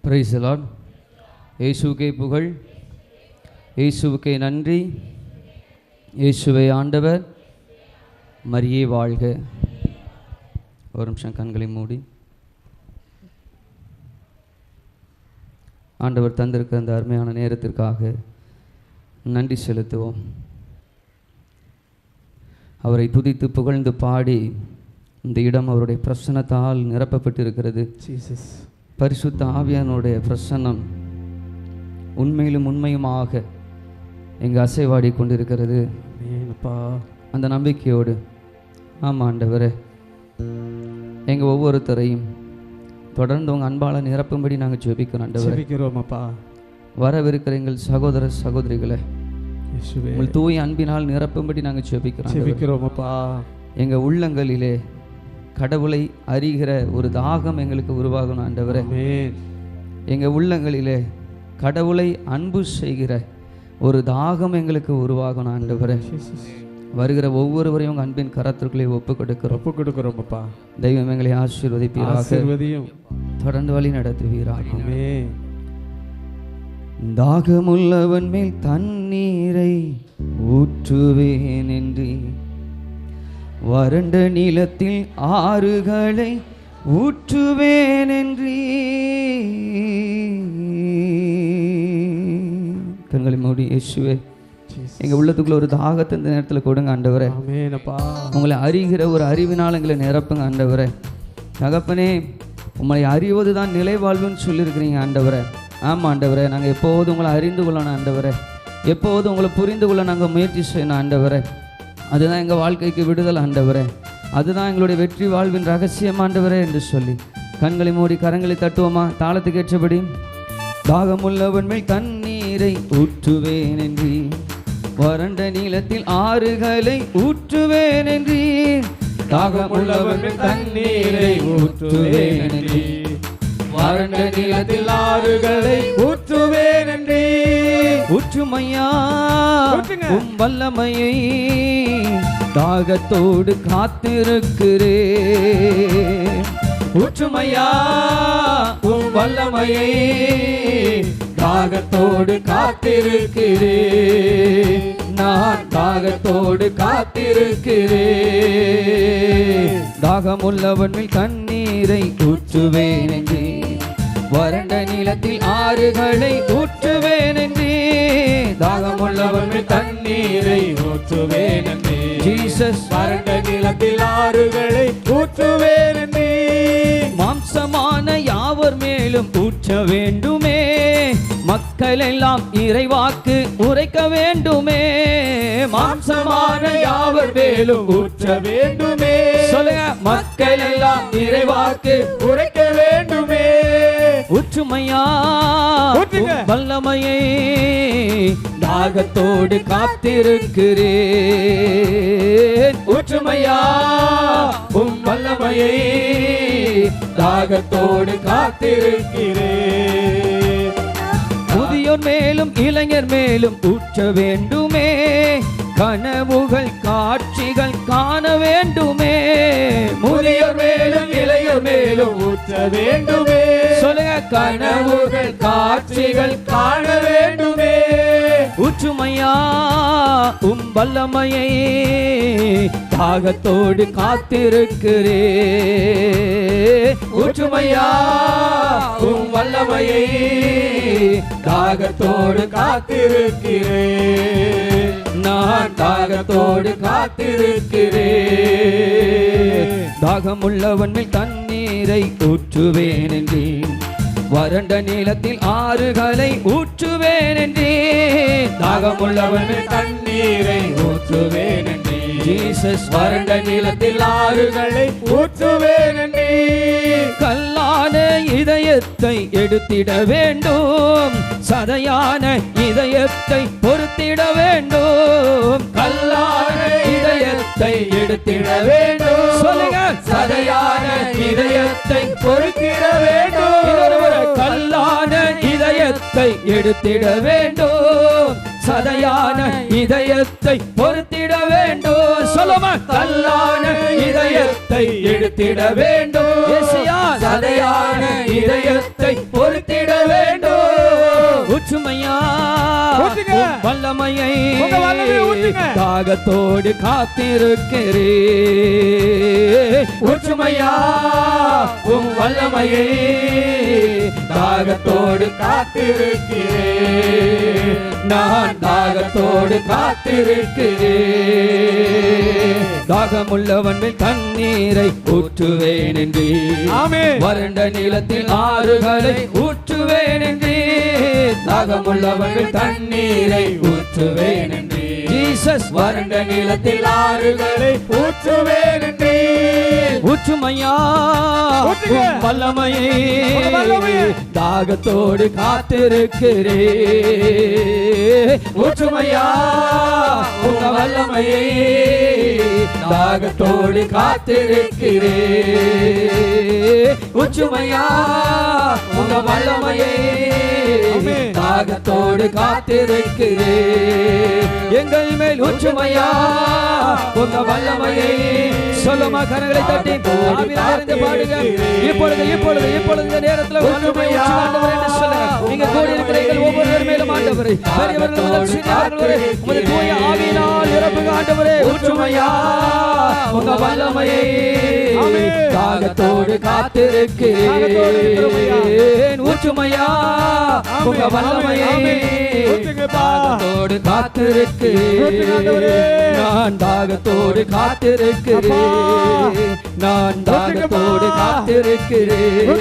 Price the Lord. இயேசுவுக்கே புகழ், இயேசுவுக்கே நன்றி. இயேசுவே ஆண்டவர், மரியே வாழ்க. ஒரு நிமிஷம் கண்களை மூடி ஆண்டவர் தந்திருக்க அந்த அருமையான நேரத்திற்காக நன்றி செலுத்துவோம். அவரை துதித்து புகழ்ந்து பாடி இந்த இடம் அவருடைய பிரசன்னத்தால் நிரப்பப்பட்டிருக்கிறது. பரிசுத்த ஆவியானுடைய பிரசன்னம் உண்மையிலும் உண்மையுமாக எங்கள் அசைவாடி கொண்டிருக்கிறது. அந்த நம்பிக்கையோடு ஆமாம் ஆண்டவரே, எங்கள் ஒவ்வொருத்தரையும் தொடர்ந்து உங்கள் அன்பால் நிரப்பும்படி நாங்கள் ஜெபிக்கிறோம் ஆண்டவரே. வரவிருக்கிற எங்கள் சகோதர சகோதரிகளை உங்கள் தூய அன்பினால் நிரப்பும்படி நாங்கள் ஜெபிக்கிறோம். எங்கள் உள்ளங்களிலே கடவுளை அறிகிற ஒரு தாகம் எங்களுக்கு உருவாகணும் ஆண்டவரே. எங்கள் உள்ளங்களிலே கடவுளை அன்பு செய்கிற ஒரு தாகம் எங்களுக்கு உருவாகணும் ஆண்டவரே. வருகிற ஒவ்வொருவரையும் உங்கள் அன்பின் கரத்திற்குள்ளே ஒப்பு கொடுக்கிறோம் அப்பா. தெய்வம் எங்களை ஆசீர்வதிப்பீராக, தொடர்ந்து வழி நடத்துவீராக. தாகமுள்ளவன் மேல் தண்ணீரை ஊற்றுவேன் என்று, வறண்ட நிலத்தில் ஆறுகளை ஊற்றுவேன் என்று. கண்களை மூடி இயேசுவே, எங்க உள்ளத்துக்குள்ள ஒரு தாகத்தை இந்த நேரத்தில் கொடுங்க ஆண்டவரே. உங்களை அறிகிற ஒரு அறிவினால் எங்களை நிரப்புங்க ஆண்டவரே. தகப்பனே, உங்களை அறிவது தான் நிலை வாழ்வுன்னு சொல்லியிருக்கிறீங்க ஆண்டவரே. ஆமாம் ஆண்டவரே, நாங்கள் எப்போதும் உங்களை அறிந்து கொள்ளணும் ஆண்டவரே. எப்போதும் உங்களை புரிந்து கொள்ள நாங்கள் முயற்சி செய்யணும் ஆண்டவரே. அதுதான் எங்கள் வாழ்க்கைக்கு விடுதல் ஆண்டவரே. அதுதான் எங்களுடைய வெற்றி வாழ்வின் ரகசியம் ஆண்டவரே என்று சொல்லி கண்களை மூடி கரங்களை தட்டுவோமா? தாளத்துக்கு ஏற்றபடி. தாகமுள்ளவன் மேல் தண்ணீரை ஊற்றுவேன் என்று, வறண்ட நீளத்தில் ஆறுகளை ஊற்றுவேன் என்று. தாகமுள்ளவன் மேல் தண்ணீரை ஊற்றுவேன் என்று, வறண்ட நீளத்தில் ஆறுகளை ஊற்றுவேன் என்று. ஊற்றுமையா உம் வல்லமையை தாகத்தோடு காத்திருக்கிறேன். ஊற்றுமையா உம் வல்லமையை தாகத்தோடு காத்திருக்கிறேன். நான் தாகத்தோடு காத்திருக்கிறேன். தாகமுள்ளவன் மேல் தண்ணீரை ஊற்றுவேன் என்று, வறண்ட நிலத்தில் ஆறுகளை ஊற்றுவேன் என்று. தாகமுள்ளவன் மேல் தண்ணீரை ஊற்றுவேன் என்று, ஜீசஸ். வறண்ட நிலத்தில் ஆறுகளை ஊற்றுவேன் என்று. மாம்சமான யாவர் மேலும் ஊற்ற வேண்டுமே, மக்கள் எல்லாம் இறைவாக்கு உரைக்க வேண்டுமே. மாம்சமான யாவர் மேலும் ஊற்ற வேண்டுமே, சொல்லுங்க. மக்கள் எல்லாம் இறைவாக்கு உரைக்க வேண்டுமே. ஊற்றுமையா வல்லமையை தாகத்தோடு காத்திருக்கிறேன். ஊற்றுமையா உம் வல்லமையை தாகத்தோடு காத்திருக்கிறேன். முதியோர் மேலும் இளைஞர் மேலும் ஊற்ற வேண்டுமே, கனவுகள் காட்சிகள் காண வேண்டுமே. முதியோர் மேலும் இளைஞர் மேலும் ஊற்ற வேண்டுமே, சொல்லுங்க. கனவுகள் காட்சிகள் காண வேண்டுமே. ஊற்றுமையா உம் வல்லமையை தாகத்தோடு காத்திருக்கிறேன். ஊற்றுமையா உம் வல்லமையை தாகத்தோடு காத்திருக்கிறேன். நான் தாகத்தோடு காத்திருக்கிறேன். தாகமுள்ளவன் மேல் தண்ணீரை ஊற்றுவேன் என்று, வறண்ட நீளத்தில் ஆறுகளை ஊற்றுவேன் என்று. தாகமுள்ளவன் மேல் தண்ணீரை ஊற்றுவேன் என்று, ஜீசஸ். வறண்ட நீளத்தில் ஆறுகளை ஊற்றுவேன் என்று. கல்லான இதயத்தை எடுத்திட வேண்டும், சதையான இதயத்தை பொறுத்திட வேண்டும். கல்லான இதயத்தை எடுத்திட வேண்டும், சொல்லுங்க. சதையான இதயத்தை பொறுத்திட வேண்டும். கல்லான இதய இதயத்தை எடுத்திட வேண்டும், சதையான இதயத்தை பொறுத்திட வேண்டும். சொல்லுமா, கல்லான இதயத்தை எடுத்திட வேண்டும், சதையான இதயத்தை பொறுத்திட வேண்டும். ஊற்றுமையா வல்லமையை தாகத்தோடு காத்திருக்கிறே, ஊற்றுமையா உம் வல்லமையை தாகத்தோடு காத்திருக்கிறே, நான் தாகத்தோடு காத்திருக்கிறே. தாகமுள்ளவன் மேல் தண்ணீரை ஊற்றுவேன் என்றே, வறண்ட நிலத்தில் ஆறுகளை ஊற்றுவேன் என்றே, தாகமுள்ளவன் மேல் தண்ணீரை ஊற்றுவேன் என்றே, ஜீசஸ் வறண்ட நிலத்தில் ஆறுகளை ஊற்றுவேன் என்றே. ஊற்றுமையா வல்லமையை தாகத்தோடு காத்திருக்கிறே, ஊற்றுமையா உங்க வல்லமையை தாகத்தோடு காத்திருக்கிறே, ஊற்றுமையா உங்க வல்லமையை தாகத்தோடு காத்திருக்கிறே. எங்கள் மேல் ஊற்றுமையா உங்க வல்லமையை. சொல்லுமா, கரங்களை தட்டி ஆவியிலிருந்து பாடுங்க. இப்பொழுது இப்பொழுது இப்பொழுது இந்த நேரத்தில் வல்லமையை ஆண்டவரே என்று சொல்லுங்க. நீங்க கூடி இருக்கிறீர்கள் ஒவ்வொருவர் மேலும் ஆண்டவரே, பெரியவர்கள் முதல் சிறியவர்கள் வரை உம்முடைய தூய ஆவியினால் நிரப்புங்க ஆண்டவரே. ஊற்றுமையா உங்க வல்லமையை தாகத்தோடு காத்திருக்கிறேன், ஊற்றுமையா உங்க வல்லமையை தாகத்தோடு காத்திருக்கிறேன், நான் தாகத்தோடு காத்திருக்கிறேன், நான் தாகத்தோடு காத்திருக்கிறேன்,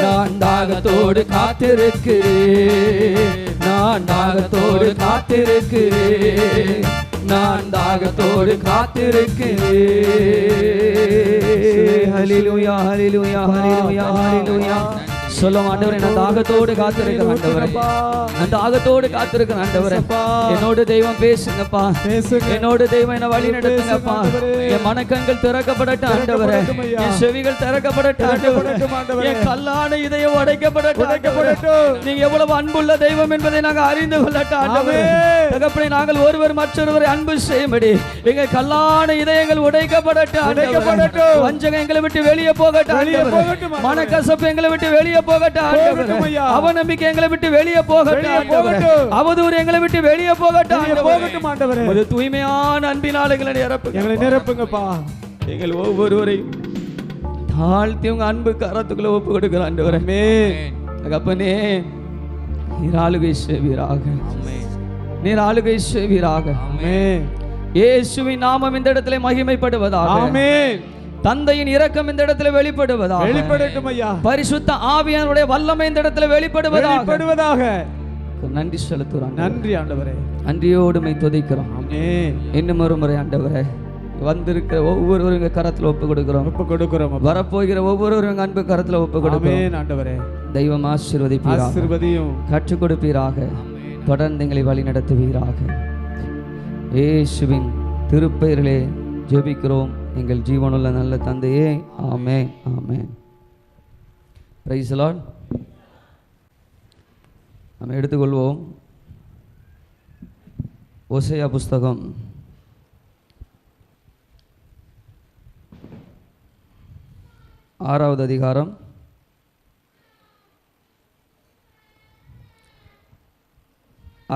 நான் தாகத்தோடு காத்திருக்கிறேன், நான் தாகத்தோடு காத்திருக்கிறேன், நான் தாகத்தோடு காத்திருக்கிறேன். ஹல்லேலூயா ஹல்லேலூயா ஹல்லேலூயா ஹல்லேலூயா. சொல்லும் ஆண்டவரே, நான் தாகத்தோடு காத்திருக்கிறேன் ஆண்டவரே, நான் தாகத்தோடு காத்திருக்கிறேன் ஆண்டவரே. என்னோடு தெய்வம் பேசுங்கப்பா, என்னோடு தெய்வம் என்ன வழி நடத்துங்கப்பா. என் மனக்கண்கள் திறக்கப்படட்டும் ஆண்டவரே, என் செவிகள் திறக்கப்படட்டும் ஆண்டவரே, என் கல்லான இதயம் உடைக்கப்படட்டும். நீங்க எவ்வளவு அன்புள்ள தெய்வம் என்பதை நாங்கள் அறிந்து கொள்ளட்டும் ஆண்டவரே. தகப்பனே, நாங்கள் ஒருவர் மற்றொருவரை அன்பு செய்யும்படி எங்கள் கல்லான இதயங்கள் உடைக்கப்படட்டும், வஞ்சகம் எங்களை விட்டு வெளியே போகட்டும், மனக்கசப்பு எங்களை விட்டு வெளியே போகட்டும், அவநம்பிக்கை எங்களை விட்டு வெளியே போகட்டும், அவதூறு எங்களை விட்டு வெளியே போகட்டும் ஆண்டவரே. ஒரு தூய்மையான அன்பினால் எங்களை நிரப்புங்கப்பா. எங்கள் ஒவ்வொருவரையும் தாழ்த்தி உங்க அன்பு கரத்துக்குள்ள ஒப்பு கொடுக்கிற ஆண்டவரே. தகப்பனே, நீர் ஆளுகை செய்வீராக, நீர் ஆளுகை செய்வீராக. இயேசுவின் நாமம் இந்த இடத்திலே மகிமைப்படுவதாக. ஆமென். தந்தையின் இரக்கம் இந்த இடத்துல வெளிப்படட்டும் ஐயா. பரிசுத்த ஆவியானுடைய வல்லமை இந்த இடத்துல வெளிப்படுவதாக. நன்றி செலுத்துறோம். நன்றி ஆண்டவரே, நன்றியோடுமை துதிக்கிறோம். ஆமென். இன்னும் ஒரு முறை ஆண்டவரே, வந்திருக்கிற ஒவ்வொருவரும் கரத்துல ஒப்பு கொடுக்கிறோம், வரப்போகிற ஒவ்வொருவரும் அன்பு கரத்துல ஒப்பு கொடுக்கிறோம் ஆண்டவரே. தெய்வம் ஆசீர்வதியும் கற்றுக் கொடுப்பீராக, தொடர்ந்து எங்களை வழி நடத்துவீராக. இயேசுவின் திருப்பெயரிலே ஜெபிக்கிறோம் எங்கள் ஜீவனுள்ள நல்ல தந்தையே. ஆமென் ஆமென். Praise the lord. நாம் எடுத்துக்கொள்வோம் ஓசையா புஸ்தகம் 6வது அதிகாரம்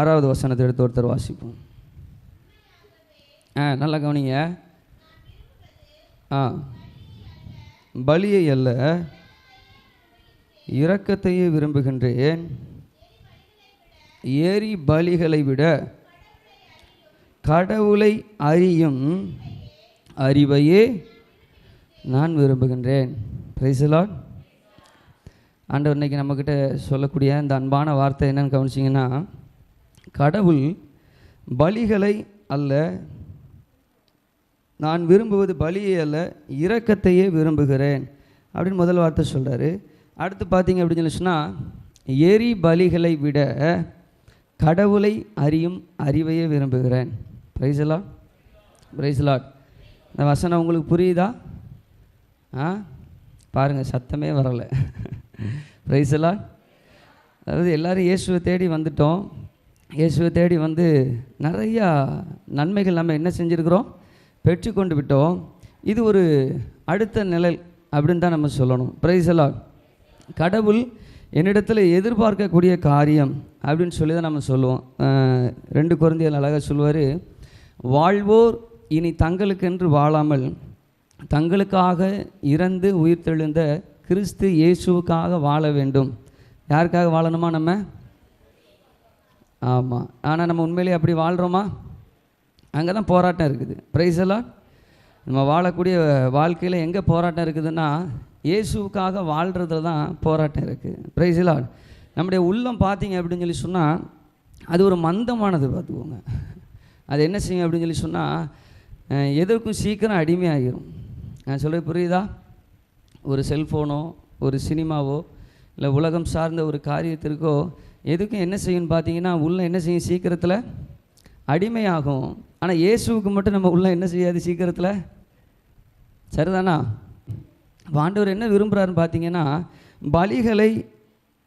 6வது வசனத்தை எடுத்து ஒருத்தர் வாசிப்போம். நல்லா கவனிங்க. பலியை அல்ல இரக்கத்தையே விரும்புகின்றேன், ஏரி பலிகளை விட கடவுளை அறியும் அறிவையே நான் விரும்புகின்றேன். Price the lord. ஆண்டவர் இன்னைக்கு நம்மக்கிட்ட சொல்லக்கூடிய இந்த அன்பான வார்த்தை என்னன்னு கவனிச்சிங்கன்னா, கடவுள் பலிகளை அல்ல, நான் விரும்புவது பலியை அல்ல இரக்கத்தையே விரும்புகிறேன் அப்படின்னு முதல் வார்த்தை சொல்கிறாரு. அடுத்து பார்த்தீங்க அப்படின்னு சொன்னால், எரி பலிகளை விட கடவுளை அறியும் அறிவையே விரும்புகிறேன். Price the lord. Praise the lord. இந்த வசனம் உங்களுக்கு புரியுதா? பாருங்கள், சத்தமே வரலை. Price the Lord. அதாவது எல்லோரும் இயேசுவை தேடி வந்துட்டோம். இயேசுவை தேடி வந்து நிறையா நன்மைகள் நம்ம என்ன செஞ்சுருக்கிறோம், பெற்றுக்கொண்டு விட்டோம். இது ஒரு அடுத்த நிழல் அப்படின்னு தான் நம்ம சொல்லணும். Price the Lord. கடவுள் என்னிடத்தில் எதிர்பார்க்கக்கூடிய காரியம் அப்படின்னு சொல்லி தான் நம்ம சொல்லுவோம். 2 கொரிந்தியர் அழகாக சொல்லுவார், வாழ்வோர் இனி தங்களுக்கென்று வாழாமல் தங்களுக்காக இறந்து உயிர்த்தெழுந்த கிறிஸ்து இயேசுவுக்காக வாழ வேண்டும். யாருக்காக வாழணுமா நம்ம? ஆமாம். ஆனால் நம்ம உண்மையிலேயே அப்படி வாழ்கிறோமா? அங்கே தான் போராட்டம் இருக்குது. Price the lord. நம்ம வாழக்கூடிய வாழ்க்கையில் எங்கே போராட்டம் இருக்குதுன்னா, இயேசுவுக்காக வாழ்கிறதுல தான் போராட்டம் இருக்குது. Price the lord. நம்முடைய உள்ளம் பார்த்தீங்க அப்படின்னு சொல்லி சொன்னால் அது ஒரு மந்தமானது. பார்த்துக்கோங்க, அது என்ன செய்யும் அப்படின்னு சொல்லி சொன்னால் எதற்கும் சீக்கிரம் அடிமையாகிடும். நான் சொல்ல புரியுதா? ஒரு செல்ஃபோனோ ஒரு சினிமாவோ இல்லை உலகம் சார்ந்த ஒரு காரியத்திற்கோ எதுக்கும் என்ன செய்யும்னு பார்த்தீங்கன்னா உள்ள என்ன செய்யும், சீக்கிரத்தில் அடிமையாகும். ஆனால் இயேசுவுக்கு மட்டும் நம்ம உள்ள என்ன செய்யாது சீக்கிரத்தில். சரிதானா? ஆண்டவர் என்ன விரும்புகிறாருன்னு பார்த்தீங்கன்னா, பலிகளை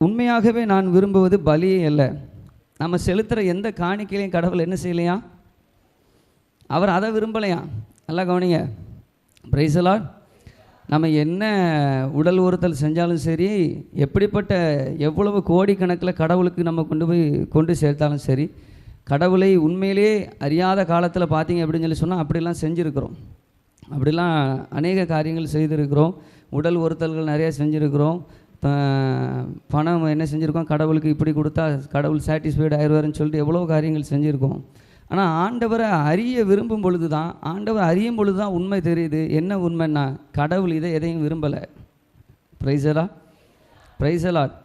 உண்மையாகவே நான் விரும்புவது பலியே இல்லை. நம்ம செலுத்துகிற எந்த காணிக்கையிலையும் கடவுள் என்ன செய்யலையா, அவர் அதை விரும்பலையா. நல்லா கவனிங்க. Price the lord. நம்ம என்ன உடல் உறுத்தல் செஞ்சாலும் சரி, எப்படிப்பட்ட எவ்வளவு கோடிக்கணக்கில் கடவுளுக்கு நம்ம கொண்டு சேர்த்தாலும் சரி, கடவுளை உண்மையிலே அறியாத காலத்தில் பார்த்தீங்க அப்படின்னு சொன்னால் அப்படிலாம் செஞ்சுருக்கிறோம். அப்படிலாம் அநேக காரியங்கள் செய்திருக்கிறோம். உடல் உறுத்தல்கள் நிறையா செஞ்சுருக்கிறோம். பணம் என்ன செஞ்சுருக்கோம், கடவுளுக்கு இப்படி கொடுத்தா கடவுள் சாட்டிஸ்ஃபைடு ஆயிடுவாருன்னு சொல்லிட்டு எவ்வளோ காரியங்கள் செஞ்சுருக்கோம். ஆனால் ஆண்டவரை அறிய விரும்பும் பொழுது தான், ஆண்டவர் அறியும் பொழுது தான் உண்மை தெரியுது. என்ன உண்மைன்னா, கடவுள் இதை எதையும் விரும்பலை. Price the lord. Praise the Lord.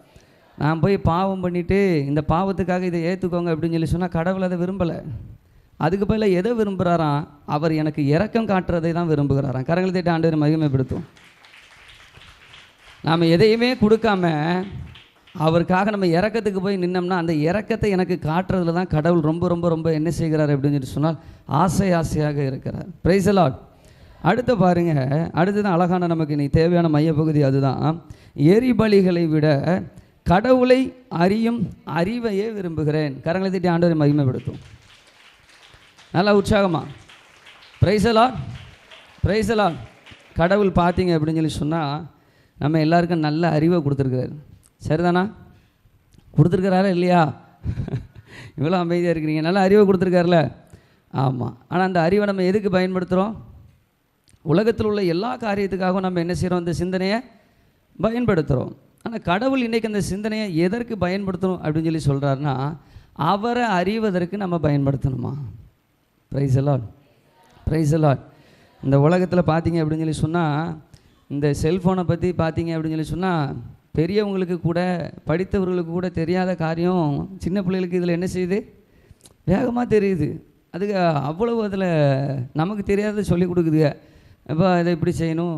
நான் போய் பாவம் பண்ணிவிட்டு இந்த பாவத்துக்காக இதை ஏற்றுக்கோங்க அப்படின்னு சொல்லி சொன்னால் கடவுள் அதை விரும்பலை. அதுக்கு பதிலாக எதை விரும்புகிறாராம், அவர் எனக்கு இரக்கம் காட்டுறதை தான் விரும்புகிறாராம். கரங்களை தட்டி ஆண்டவரை மகிமைப்படுத்தும். நாம் எதையுமே கொடுக்காம அவருக்காக நம்ம இறக்கத்துக்கு போய் நின்னோம்னா அந்த இறக்கத்தை எனக்கு காட்டுறதுல தான் கடவுள் ரொம்ப ரொம்ப ரொம்ப என்ன செய்கிறார் அப்படின்னு சொல்லி சொன்னால் ஆசையாக இருக்கிறார். Price the Lord. அடுத்து பாருங்கள், அடுத்து தான் அழகான நமக்கு இன்னைக்கு தேவையான மையப்பகுதி. அதுதான், எரிபலிகளை விட கடவுளை அறியும் அறிவையே விரும்புகிறேன். கரங்களை தட்டி ஆண்டவரை மகிமைப்படுத்தும். நல்லா உற்சாகமா. Price the lord. Praise the Lord. கடவுள் பார்த்தீங்க அப்படின்னு சொல்லி சொன்னால் நம்ம எல்லாருக்கும் நல்ல அறிவை கொடுத்துருக்கிறார். சரிதானா? கொடுத்துருக்கிறாரா இல்லையா? இவ்வளோ அமைதியாக இருக்கிறீங்க. நல்ல அறிவை கொடுத்துருக்காருல. ஆமாம். ஆனால் அந்த அறிவை நம்ம எதுக்கு பயன்படுத்துகிறோம்? உலகத்தில் உள்ள எல்லா காரியத்துக்காகவும் நம்ம என்ன செய்கிறோம், இந்த சிந்தனையை பயன்படுத்துகிறோம். ஆனால் கடவுள் இன்றைக்கி அந்த சிந்தனையை எதற்கு பயன்படுத்தணும் அப்படின்னு சொல்லி சொல்கிறாருன்னா, அவரை அறிவதற்கு நம்ம பயன்படுத்தணுமா. Praise the lord. Praise the lord. இந்த உலகத்தில் பார்த்தீங்க அப்படின்னு சொல்லி சொன்னால், இந்த செல்ஃபோனை பற்றி பார்த்தீங்க அப்படின்னு சொல்லி சொன்னால், பெரியவங்களுக்கு கூட படித்தவர்களுக்கு கூட தெரியாத காரியம் சின்ன பிள்ளைகளுக்கு இதில் என்ன செய்யுது, வேகமாக தெரியுது. அதுக்கு அவ்வளவு அதில் நமக்கு தெரியாத சொல்லிக் கொடுக்குதுங்க. இப்போ இதை இப்படி செய்யணும்,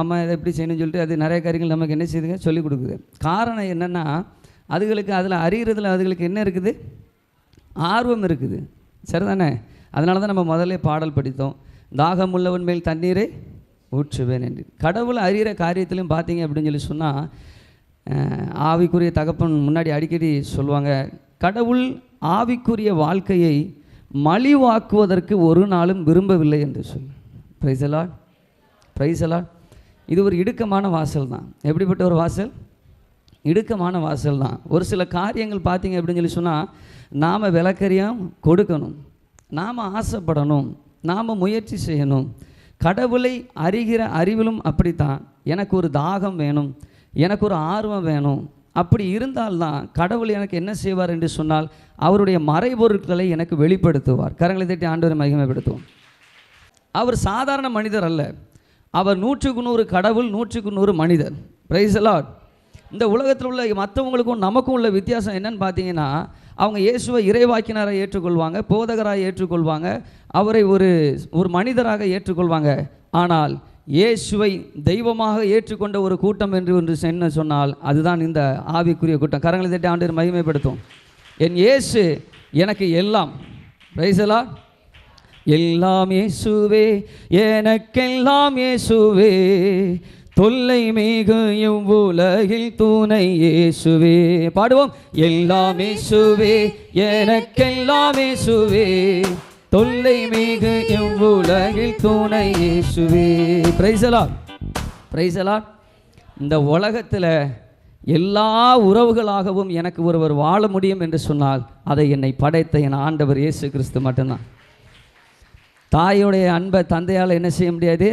அம்மா இதை இப்படி செய்யணும்னு சொல்லிட்டு அது நிறைய காரியங்கள் நமக்கு என்ன செய்யுதுங்க, சொல்லிக் கொடுக்குது. காரணம் என்னென்னா, அதுகளுக்கு அதில் அறிகிறதுல அதுகளுக்கு என்ன இருக்குது, ஆர்வம் இருக்குது. சரிதானே? அதனால தான் நம்ம முதல்ல பாடல் படித்தோம், தாகம் உள்ளவன் மேல் தண்ணீரை ஊற்றுவேன் என்று. கடவுளை அறிகிற காரியத்திலையும் பார்த்தீங்க அப்படின்னு சொல்லி சொன்னால், ஆவிக்குரிய தகப்பன் முன்னாடி அடிக்கடி சொல்லுவாங்க, கடவுள் ஆவிக்குரிய வாழ்க்கையை மலிவாக்குவதற்கு ஒரு நாளும் விரும்பவில்லை என்று சொல்லி. Price the lord. Praise the Lord. இது ஒரு இடுக்கமான வாசல் தான். எப்படிப்பட்ட ஒரு வாசல்? இடுக்கமான வாசல் தான். ஒரு சில காரியங்கள் பார்த்தீங்க அப்படின்னு சொல்லி சொன்னால், நாம் விளக்கரியம் கொடுக்கணும், நாம் ஆசைப்படணும், நாம் முயற்சி செய்யணும். கடவுளை அறிகிற அறிவிலும் அப்படித்தான். எனக்கு ஒரு தாகம் வேணும், எனக்கு ஒரு ஆர்வம் வேணும். அப்படி இருந்தால்தான் கடவுள் எனக்கு என்ன செய்வார் என்று சொன்னால், அவருடைய மறைபொருட்களை எனக்கு வெளிப்படுத்துவார். கரங்களை தட்டி ஆண்டவரை மகிமைப்படுத்துவோம். அவர் சாதாரண மனிதர் அல்ல, அவர் 100க்கு 100 கடவுள், 100க்கு 100 மனிதர். Price the lord. இந்த உலகத்தில் உள்ள மற்றவங்களுக்கும் நமக்கும் உள்ள வித்தியாசம் என்னன்னு பார்த்தீங்கன்னா, அவங்க இயேசுவை இறைவாக்கினரை ஏற்றுக்கொள்வாங்க, போதகராக ஏற்றுக்கொள்வாங்க, அவரை ஒரு மனிதராக ஏற்றுக்கொள்வாங்க. ஆனால் இயேசுவை தெய்வமாக ஏற்றுக்கொண்ட ஒரு கூட்டம் என்று என்ன சொன்னால் அதுதான் இந்த ஆவிக்குரிய கூட்டம். கரங்களை தட்டி ஆண்டவர் மகிமைப்படுத்தும். என் இயேசு எனக்கு எல்லாம். Price the Lord. எல்லாம் இயேசுவே, எனக்கெல்லாம் இயேசுவே, தொல்லை மிகு இவ்வுலகில் துணை இயேசுவே. பாடுவோம். எல்லாம் இயேசுவே, எனக்கெல்லாம் இயேசுவே, தொல்லை மிகு இவ்வுலகில் துணை இயேசுவே. Price the lord, praise the lord. இந்த உலகத்தில் எல்லா உறவுகளாகவும் எனக்கு ஒருவர் வாழ முடியும் என்று சொன்னால் அதை என்னை படைத்த என் ஆண்டவர் இயேசு கிறிஸ்து மட்டும்தான். தாயுடைய அன்பை தந்தையால் என்ன செய்ய முடியாது?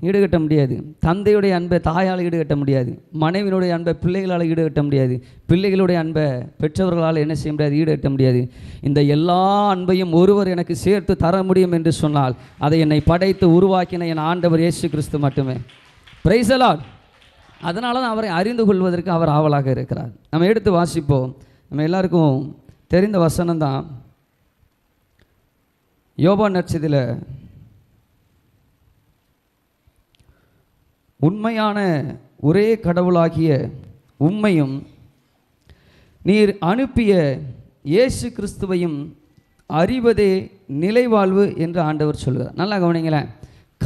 ஈடுகட்ட முடியாது. தந்தையுடைய அன்பை தாயால் ஈடுகட்ட முடியாது. மனைவியினுடைய அன்பை பிள்ளைகளால் ஈடுகட்ட முடியாது. பிள்ளைகளுடைய அன்பை பெற்றவர்களால் என்ன செய்ய முடியாது? ஈடுகட்ட முடியாது. இந்த எல்லா அன்பையும் ஒருவர் எனக்கு சேர்த்து தர முடியும் என்று சொன்னால் அதை என்னை படைத்து உருவாக்கின என் ஆண்டவர் இயேசு கிறிஸ்து மட்டுமே. Price the Lord. அதனால தான் அவரை அறிந்து கொள்வதற்கு அவர் ஆவலாக இருக்கிறார். நம்ம எடுத்து வாசிப்போம். நம்ம எல்லாருக்கும் தெரிந்த வசனம் தான். யோவான் நற்செய்தியில் உண்மையான ஒரே கடவுளாகிய உம்மையும் நீர் அனுப்பிய இயேசு கிறிஸ்துவையும் அறிவதே நிலைவாழ்வு என்று ஆண்டவர் சொல்கிறார். நல்லா கவனிங்களேன்.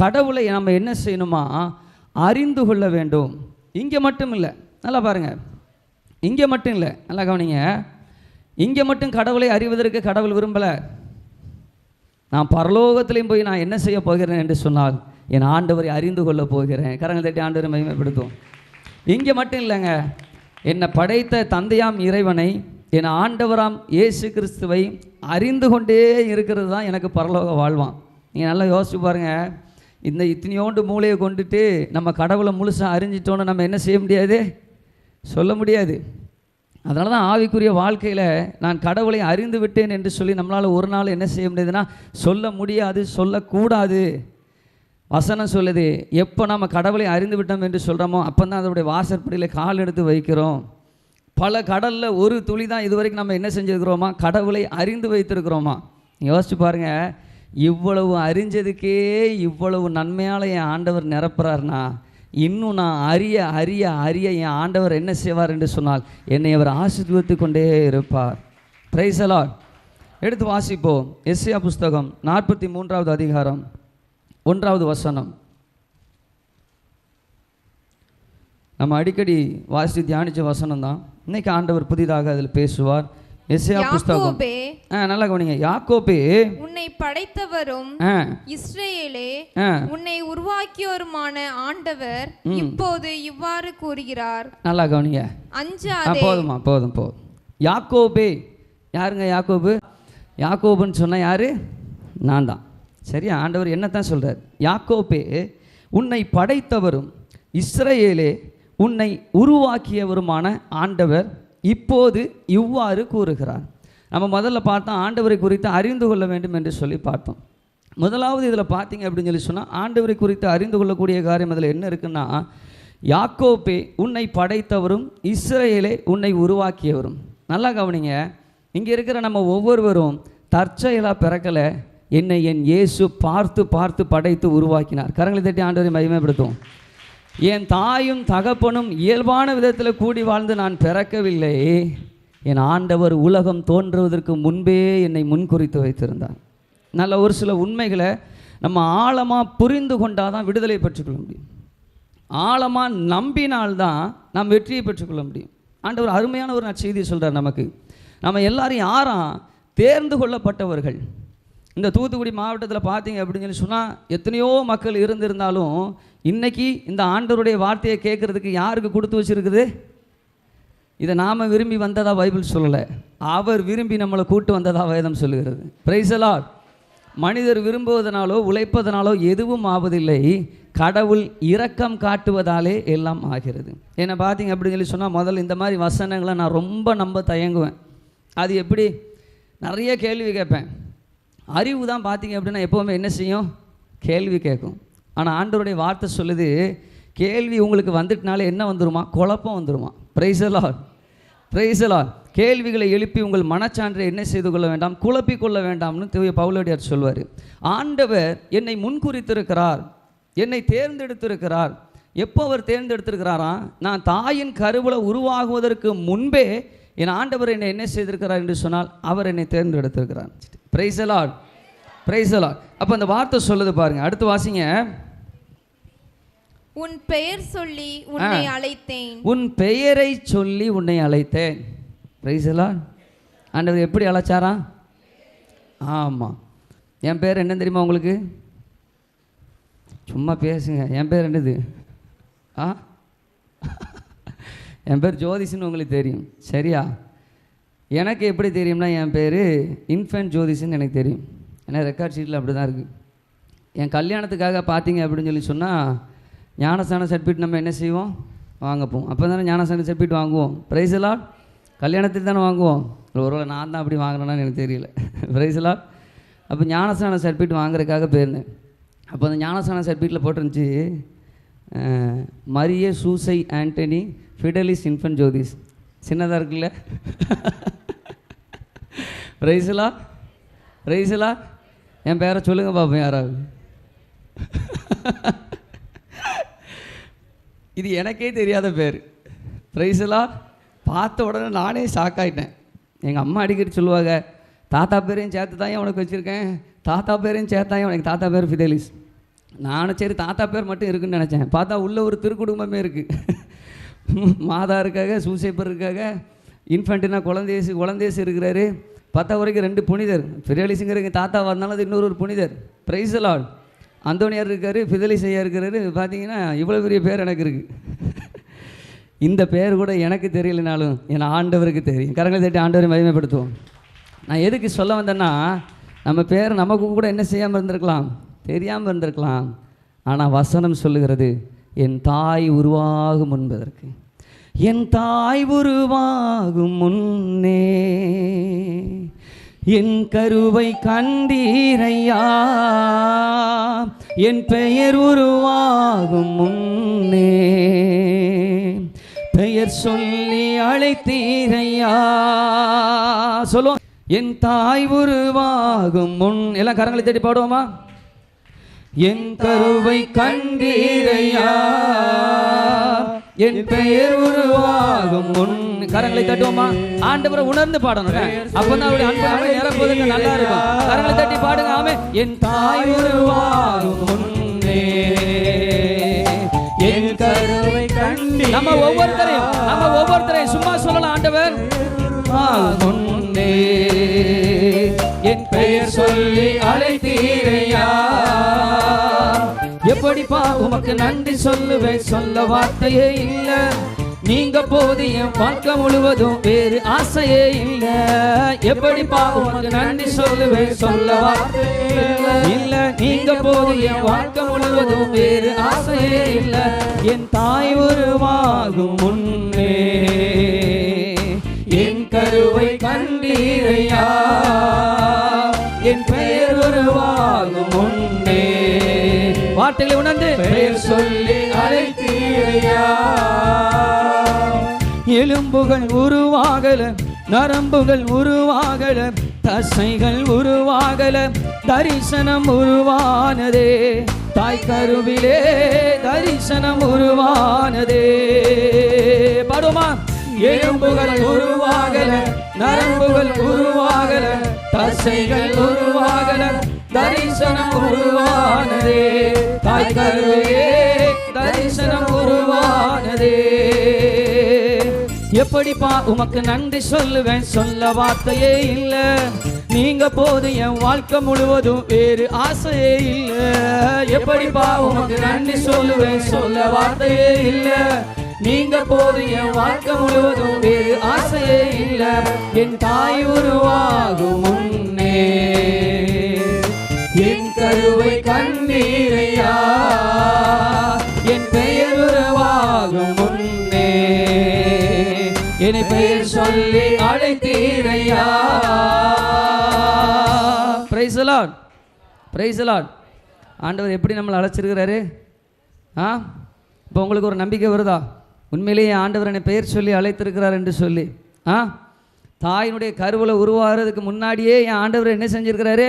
கடவுளை நம்ம என்ன செய்யணுமா? அறிந்து கொள்ள வேண்டும். இங்கே மட்டும் இல்லை, நல்லா பாருங்கள், இங்கே மட்டும் இல்லை, நல்லா கவனிங்க. இங்கே மட்டும் கடவுளை அறிவதற்கு கடவுள் விரும்பலை. நான் பரலோகத்திலையும் போய் நான் என்ன செய்ய போகிறேன் என்று சொன்னால் என் ஆண்டவரை அறிந்து கொள்ள போகிறேன். கரங்கள் தட்டி ஆண்டவரை மகிமைப்படுத்தும். இங்கே மட்டும் இல்லைங்க, என்னை படைத்த தந்தையாம் இறைவனை, என் ஆண்டவராம் இயேசு கிறிஸ்துவை அறிந்து கொண்டே இருக்கிறது தான் எனக்கு பரலோக வாழ்வான். நீங்கள் நல்லா யோசிச்சு பாருங்கள். இந்த இத்தனையோண்டு மூளையை கொண்டுட்டு நம்ம கடவுளை முழுசாக அறிஞ்சிட்டோன்னு நம்ம என்ன செய்ய முடியாது? சொல்ல முடியாது. அதனால தான் ஆவிக்குரிய வாழ்க்கையில் நான் கடவுளை அறிந்து விட்டேன் என்று சொல்லி நம்மளால் ஒரு நாள் என்ன செய்ய முடியாதுன்னா சொல்ல முடியாது, சொல்லக்கூடாது. வசனம் சொல்லுது, எப்போ நம்ம கடவுளை அறிந்து விட்டோம் என்று சொல்கிறோமோ அப்போ தான் அதோடைய வாசற்படியில் கால் எடுத்து வைக்கிறோம். பல கடலில் ஒரு துளி தான் இதுவரைக்கும் நம்ம என்ன செஞ்சுருக்கிறோமா? கடவுளை அறிந்து வைத்திருக்கிறோமா? யோசிச்சு பாருங்கள். இவ்வளவு அறிஞ்சதுக்கே இவ்வளவு நன்மையால் என் ஆண்டவர் நிரப்புறாருனா இன்னும் நான் அறிய அறிய அறிய என் ஆண்டவர் என்ன செய்வார் என்று சொன்னால் என்னை அவர் ஆசீர்வதித்து கொண்டே இருப்பார். Price the Lord. எடுத்து வாசிப்போம். எஸ்ஐயா புஸ்தகம் 43வது அதிகாரம் 1வது வசனம். நம்ம அடிக்கடி வாசி தியானித்த வசனம் தான். இன்னைக்கு ஆண்டவர் புதிதாக அதில் பேசுவார். எஸ்ஐயா புஸ்தகம், நல்லா கவனிங்க. யாக்கோபே, உன்னை படைத்தவரும் இஸ்ரவேலே உன்னை உருவாக்கியோருமான ஆண்டவர் இப்போது இவ்வாறு கூறுகிறார். நல்லா கவனிங்க. அஞ்சாதே. போதுமா, போதும் போதும். யாக்கோபே யாருங்க? யாக்கோபு. யாக்கோபுன்னு சொன்ன யாரு? நான் தான். சரியா? ஆண்டவர் என்னத்தான் சொல்றார்? யாக்கோபே, உன்னை படைத்தவரும் இஸ்ரவேலே உன்னை உருவாக்கியவருமான ஆண்டவர் இப்போது இவ்வாறு கூறுகிறார். நம்ம முதல்ல பார்த்தோம் ஆண்டவரை குறித்து அறிந்து கொள்ள வேண்டும் என்று சொல்லி பார்த்தோம். முதலாவது இதில் பார்த்தீங்க அப்படின்னு சொல்லி சொன்னால் ஆண்டவரை குறித்து அறிந்து கொள்ளக்கூடிய காரியம் அதில் என்ன இருக்குன்னா, யாக்கோபே உன்னை படைத்தவரும் இஸ்ரவேலே உன்னை உருவாக்கியவரும். நல்லா கவனிங்க. இங்கே இருக்கிற நம்ம ஒவ்வொருவரும் தற்செயலாக பிறக்கலை. என்னை என் இயேசு பார்த்து பார்த்து படைத்து உருவாக்கினார். கரங்களை தட்டி ஆண்டவரை மகிமைப்படுத்தும். என் தாயும் தகப்பனும் இயல்பான விதத்தில் கூடி வாழ்ந்து நான் பிறக்கவில்லை. என் ஆண்டவர் உலகம் தோன்றுவதற்கு முன்பே என்னை முன்குறித்து வைத்திருந்தார். நல்ல ஒரு சில உண்மைகளை நம்ம ஆழமாக புரிந்து கொண்டால் தான் விடுதலை பெற்றுக்கொள்ள முடியும். ஆழமாக நம்பினால்தான் நாம் வெற்றியை பெற்றுக்கொள்ள முடியும். ஆண்டவர் அருமையான ஒரு நற்செய்தி சொல்கிறார் நமக்கு. நம்ம எல்லாரும் யாரும் தேர்ந்து கொள்ளப்பட்டவர்கள். இந்த தூத்துக்குடி மாவட்டத்தில் பார்த்தீங்க அப்படின்னு சொல்லி சொன்னால் எத்தனையோ மக்கள் இருந்திருந்தாலும் இன்றைக்கி இந்த ஆண்டவருடைய வார்த்தையை கேட்குறதுக்கு யாருக்கு கொடுத்து வச்சுருக்குது? இதை நாம் விரும்பி வந்ததாக பைபிள் சொல்லலை, அவர் விரும்பி நம்மளை கூட்டு வந்ததாக வேதம் சொல்லுகிறது. Price the Lord. மனிதர் விரும்புவதனாலோ உழைப்பதனாலோ எதுவும் ஆவதில்லை, கடவுள் இரக்கம் காட்டுவதாலே எல்லாம் ஆகிறது. என்ன பார்த்தீங்க அப்படின்னு சொல்லி சொன்னால் முதல்ல இந்த மாதிரி வசனங்களை நான் ரொம்ப நம்ப தயங்குவேன். அது எப்படி? நிறைய கேள்வி கேட்பேன். அறிவு தான் பார்த்தீங்க அப்படின்னா எப்போவுமே என்ன செய்யும்? கேள்வி கேட்கும். ஆனால் ஆண்டவருடைய வார்த்தை சொல்லுது, கேள்வி உங்களுக்கு வந்துட்டனாலே என்ன வந்துருமா? குழப்பம் வந்துருமா. Price the lord, praise the Lord. கேள்விகளை எழுப்பி உங்கள் மனச்சான்றை என்ன செய்து கொள்ள வேண்டாம்? குழப்பி கொள்ள வேண்டாம்னு தூய பவுலடியார் சொல்வார். ஆண்டவர் என்னை முன்குறித்திருக்கிறார், என்னை தேர்ந்தெடுத்திருக்கிறார். எப்போ அவர் தேர்ந்தெடுத்திருக்கிறாரா? நான் தாயின் கருவில் உருவாகுவதற்கு முன்பே என் ஆண்டவர் என்னை என்ன செய்திருக்கிறார் என்று சொன்னால் அவர் என்னை தேர்ந்தெடுத்திருக்கிறார். Praise the lord, praise the lord. அப்போ அந்த வார்த்தை சொல்லுது பாருங்க. அடுத்து வாசிங்க. உன் பெயர் சொல்லி உன்னை அழைத்தேன். உன் பெயரை சொல்லி உன்னை அழைத்தேன். Price the lord. ஆண்டவர் எப்படி அழைச்சாரா? ஆமாம். என் பேர் என்ன தெரியுமா உங்களுக்கு? சும்மா பேசுங்க. என் பேர் என்னது? என் பேர் ஜோதிஷன்னு உங்களுக்கு தெரியும், சரியா? எனக்கு எப்படி தெரியும்னா, என் பேர் இன்ஃபென்ட் ஜோதிஷன்னு எனக்கு தெரியும். ஏன்னா ரெக்கார்ட் ஷீட்டில் அப்படி தான் இருக்குது. என் கல்யாணத்துக்காக பார்த்தீங்க அப்படின்னு சொன்னால் ஞானஸ்தான சர்டிஃபிகேட் நம்ம என்ன செய்வோம்? வாங்கப்போம். அப்போ தானே ஞானஸ்தான சர்டிஃபிகேட் வாங்குவோம். Price the Lord. கல்யாணத்துக்கு தானே வாங்குவோம். ஒருவேளை நான் தான் அப்படி வாங்கினேன்னு எனக்கு தெரியல. Price the lord. அப்போ ஞானஸ்தான சர்டிஃபிகேட் வாங்குறதுக்காக போயிருந்தேன். அப்போ அந்த ஞானஸ்தான சர்டிஃபிகேட்டில் போட்டிருந்துச்சு, Marie Susai Antony Fidelis Infant Jothis. சின்னதாக இருக்குல்ல? Praise the lord. Praise the lord. என் பேரை சொல்லுங்கள் பாப்போம் யாராவது. இது எனக்கே தெரியாத பேர். Praise the lord. பார்த்த உடனே நானே ஷாக் ஆகிட்டேன். எங்கள் அம்மா அடிக்கடி சொல்லுவாங்க, தாத்தா பேரையும் சேர்த்து தான் உனக்கு வச்சுருக்கேன், தாத்தா பேரையும் சேர்த்தாயும் உனக்கு தாத்தா பேர் ஃபிடலிஸ். நானும் சரி தாத்தா பேர் மட்டும் இருக்குன்னு நினச்சேன். பார்த்தா உள்ளே ஒரு திருக்குடும்பமே இருக்குது. மாதா இருக்காங்க, சூசைப்பர் இருக்காங்க, இன்ஃபென்ட்னா குழந்தையேசு இருக்கிறாரு. பார்த்தா வரைக்கும் 2 புனிதர். ஃபிடலிஸுங்கிறங்க தாத்தா வந்தாலும் அது இன்னொரு புனிதர். Price the Lord. அந்தோனியார் இருக்கார், ஃபிடலிஸ் ஐயா இருக்கிறாரு. பார்த்தீங்கன்னா இவ்வளோ பெரிய பேர் எனக்கு இருக்குது. இந்த பேர் கூட எனக்கு தெரியலனாலும் என் ஆண்டவருக்கு தெரியும். கரங்களை தட்டி ஆண்டவரை மகிமைப்படுத்துவோம். நான் எதுக்கு சொல்ல வந்தேன்னா, நம்ம பேர் நமக்கு கூட என்ன செய்யாமல் இருந்திருக்கலாம், தெரியாமல் இருந்திருக்கலாம். ஆனால் வசனம் சொல்லுகிறது, என் தாய் உருவாகும் முன்பதற்கு, என் தாய் உருவாகும் முன்னே என் கருவை கண்டீரையா, என் பெயர் உருவாகும் முன்னே பெயர் சொல்லி அழைத்தீரையா. சொல்லுவோம், என் தாய் உருவாகும் முன். எல்லாம் கரங்களை தட்டி பாடுவோமா? என் கருவை கண்டீரையா, என் பெயர் உருவாகும் முன். கரங்களை தட்டுவோமா? ஆண்டவரை உணர்ந்து பாடணும். அப்பதான் அவருடைய அன்பு நிரப்புவதற்கு நல்லா இருக்கும். கரங்களை தட்டி பாடுங்க. ஆமே. என் தாய் உருவாகும் முன்னே என் கருவை கண்டீரையா. நம்ம ஒவ்வொருத்தரையும் சும்மா சொல்லலாம். ஆண்டவர் முன்னே என் பெயர் சொல்லி அழைத்தீரையா. எப்படிப்பா உமக்கு நன்றி சொல்லுவேன், சொல்ல வார்த்தையே இல்ல. நீங்க போது என் வாழ்க்கை முழுவதும் வேறு ஆசையே இல்ல. எப்படிப்பா உமக்கு நன்றி சொல்லுவேன், சொல்ல வார்த்தையே இல்ல. நீங்க போது என் வாழ்க்கை முழுவதும் வேறு ஆசையே இல்ல. என் தாய் உருவாகும் முன்னே என் கருவை கண்டீரையா, என் பெயர் உருவாகும் முன்னே. வார்த்தைகளை உணர்ந்து பெயர் சொல்லி அழைத்தீரையா. எலும்புகள் உருவாகல, நரம்புகள் உருவாகல, தசைகள் உருவாகல, தரிசனம் உருவானதே. தாய் கருவிலே தரிசனம் உருவானதே. பாடுமா? எலும்புகள் உருவாகல, நரம்புகள் உருவாகல, தசைகள் உருவாகல, தரிசனம் உருவானதே. தாய் கருவிலே தரிசனம் உருவானதே. எப்படிப்பா உமக்கு நன்றி சொல்லுவேன், சொல்ல வார்த்தையே இல்ல. நீங்க போது என் வாழ்க்கை முழுவதும் வேறு ஆசையே இல்ல. எப்படிப்பா உமக்கு நன்றி சொல்லுவேன், சொல்ல வார்த்தையே இல்ல. நீங்க போது என் வாழ்க்கை முழுவதும் வேறு ஆசையே இல்ல. என் தாய் உருவாகும் முன்னே என் கருவை கண்டீரையா, என் பெயர் உருவாகும் முன்னே என் பெயர் சொல்லி அழைத்தீரையா. Praise the lord. Praise the lord. ஆண்டவர் எப்படி நம்மளை அழைச்சிருக்கிறாரு? இப்போ உங்களுக்கு ஒரு நம்பிக்கை வருதா? உண்மையிலேயே ஆண்டவர் என்னை பெயர் சொல்லி அழைத்திருக்கிறார் என்று சொல்லி. தாயினுடைய கருவில் உருவாகிறதுக்கு முன்னாடியே என் ஆண்டவர் என்ன செஞ்சுருக்கிறாரு?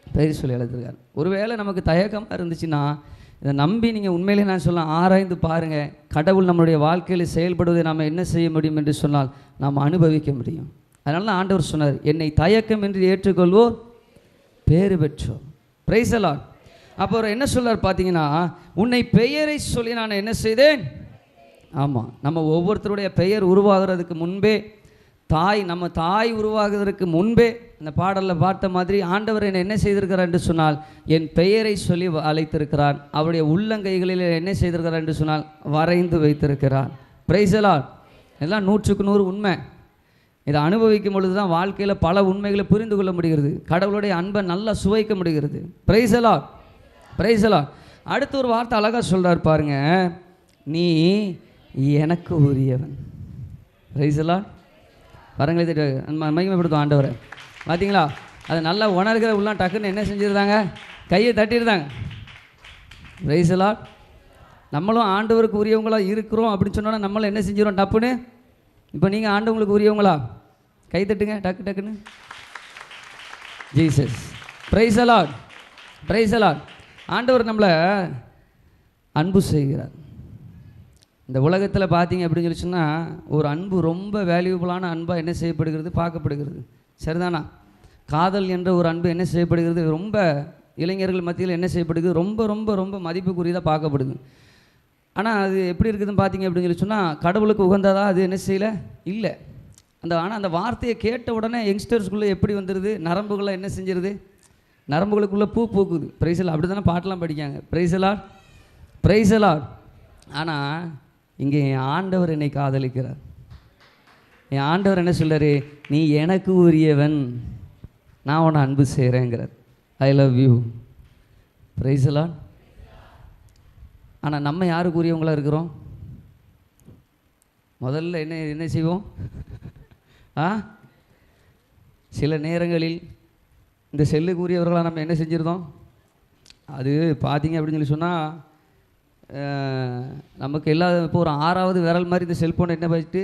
பெயர் சொல்லி அழைத்திருக்காரு. ஒருவேளை நமக்கு தயக்கமாக இருந்துச்சுன்னா இதை நம்பி நீங்கள் உண்மையிலே நான் சொல்ல ஆராய்ந்து பாருங்கள். கடவுள் நம்மளுடைய வாழ்க்கையில் செயல்படுவதை நாம் என்ன செய்ய முடியும் என்று சொன்னால் நாம் அனுபவிக்க முடியும். அதனால தான் ஆண்டவர் சொன்னார், என்னை தயக்கம் என்று ஏற்றுக்கொள்வோர் பேறு பெற்றோர். Price the lord. அப்போ அவர் என்ன சொல்றார் பார்த்தீங்கன்னா, உன்னை பெயரை சொல்லி நான் என்ன செய்தேன். ஆமாம், நம்ம ஒவ்வொருத்தருடைய பெயர் உருவாகிறதுக்கு முன்பே, நம்ம தாய் உருவாகிறதுக்கு முன்பே இந்த பாடலில் பார்த்த மாதிரி ஆண்டவர் என்னை என்ன செய்திருக்கிறார் என்று சொன்னால் என் பெயரை சொல்லி அழைத்திருக்கிறார். அவருடைய உள்ளங்கைகளில் என்ன செய்திருக்கிறார் என்று சொன்னால் வரைந்து வைத்திருக்கிறார். Price the Lord. இதெல்லாம் 100க்கு 100 உண்மை. இதை அனுபவிக்கும் பொழுது தான் வாழ்க்கையில் பல உண்மைகளை புரிந்து கொள்ள முடிகிறது. கடவுளுடைய அன்பை நல்லா சுவைக்க முடிகிறது. Price the lord, praise the Lord. அடுத்த ஒரு வார்த்தை அழகாக சொல்கிறார் பாருங்க, நீ எனக்கு உரியவன். Price the Lord. பாருங்களே, மகிமைப்படுத்தும் ஆண்டவரை. பார்த்தீங்களா, அதை நல்லா உணர்கிற உள்ள டக்குன்னு என்ன செஞ்சுருந்தாங்க, கையை தட்டியிருந்தாங்க. Price the Lord. நம்மளும் ஆண்டவருக்கு உரியவங்களாக இருக்கிறோம் அப்படின்னு சொன்னோன்னா நம்மளும் என்ன செஞ்சிடும் டப்புன்னு. இப்போ நீங்கள் ஆண்டவங்களுக்கு உரியவங்களா? கை தட்டுங்க டக்கு டக்குன்னு. Jesus. Price the lord, praise the lord. ஆண்டவர் நம்மளை அன்பு செய்கிறார். இந்த உலகத்தில் பார்த்தீங்க அப்படின்னு சொல்லி சொன்னால் ஒரு அன்பு ரொம்ப வேல்யூபிளான அன்பாக என்ன செய்யப்படுகிறது, பார்க்கப்படுகிறது. சரிதானா? காதல் என்ற ஒரு அன்பு என்ன செய்யப்படுகிறது, ரொம்ப இளைஞர்கள் மத்தியில் என்ன செய்யப்படுகிறது, ரொம்ப ரொம்ப ரொம்ப மதிப்புக்குரியதாக பார்க்கப்படுது. ஆனால் அது எப்படி இருக்குதுன்னு பார்த்தீங்க அப்படின்னு சொல்லி சொன்னால் கடவுளுக்கு உகந்ததா அது என்ன செய்யலை, இல்லை. ஆனால் அந்த வார்த்தையை கேட்ட உடனே யங்ஸ்டர்ஸ்குள்ளே எப்படி வந்துடுது, நரம்புகளை என்ன செஞ்சிருது, நரம்புகளுக்குள்ளே பூ பூக்குது. Praise the lord. அப்படி தானே பாட்டெலாம் படிக்காங்க. Praise the lord, praise the lord. ஆனால் இங்கே என் ஆண்டவர் என்னை காதலிக்கிறார். என் ஆண்டவர் என்ன சொல்கிறாரு, நீ எனக்கு உரியவன், நான் உன்னை அன்பு செய்கிறேங்கிறார். I love you. Praise the lord. ஆனால் நம்ம யாருக்கு உரியவங்களாக இருக்கிறோம்? முதல்ல என்ன செய்வோம்? சில நேரங்களில் இந்த செல்லுக்கு உரியவர்களாக நம்ம என்ன செஞ்சுருந்தோம். அது பார்த்தீங்க அப்படின்னு சொல்லி சொன்னால் நமக்கு எல்லா இப்போ ஒரு 6வது விரல் மாதிரி இந்த செல்ஃபோன் என்ன பண்ணிட்டு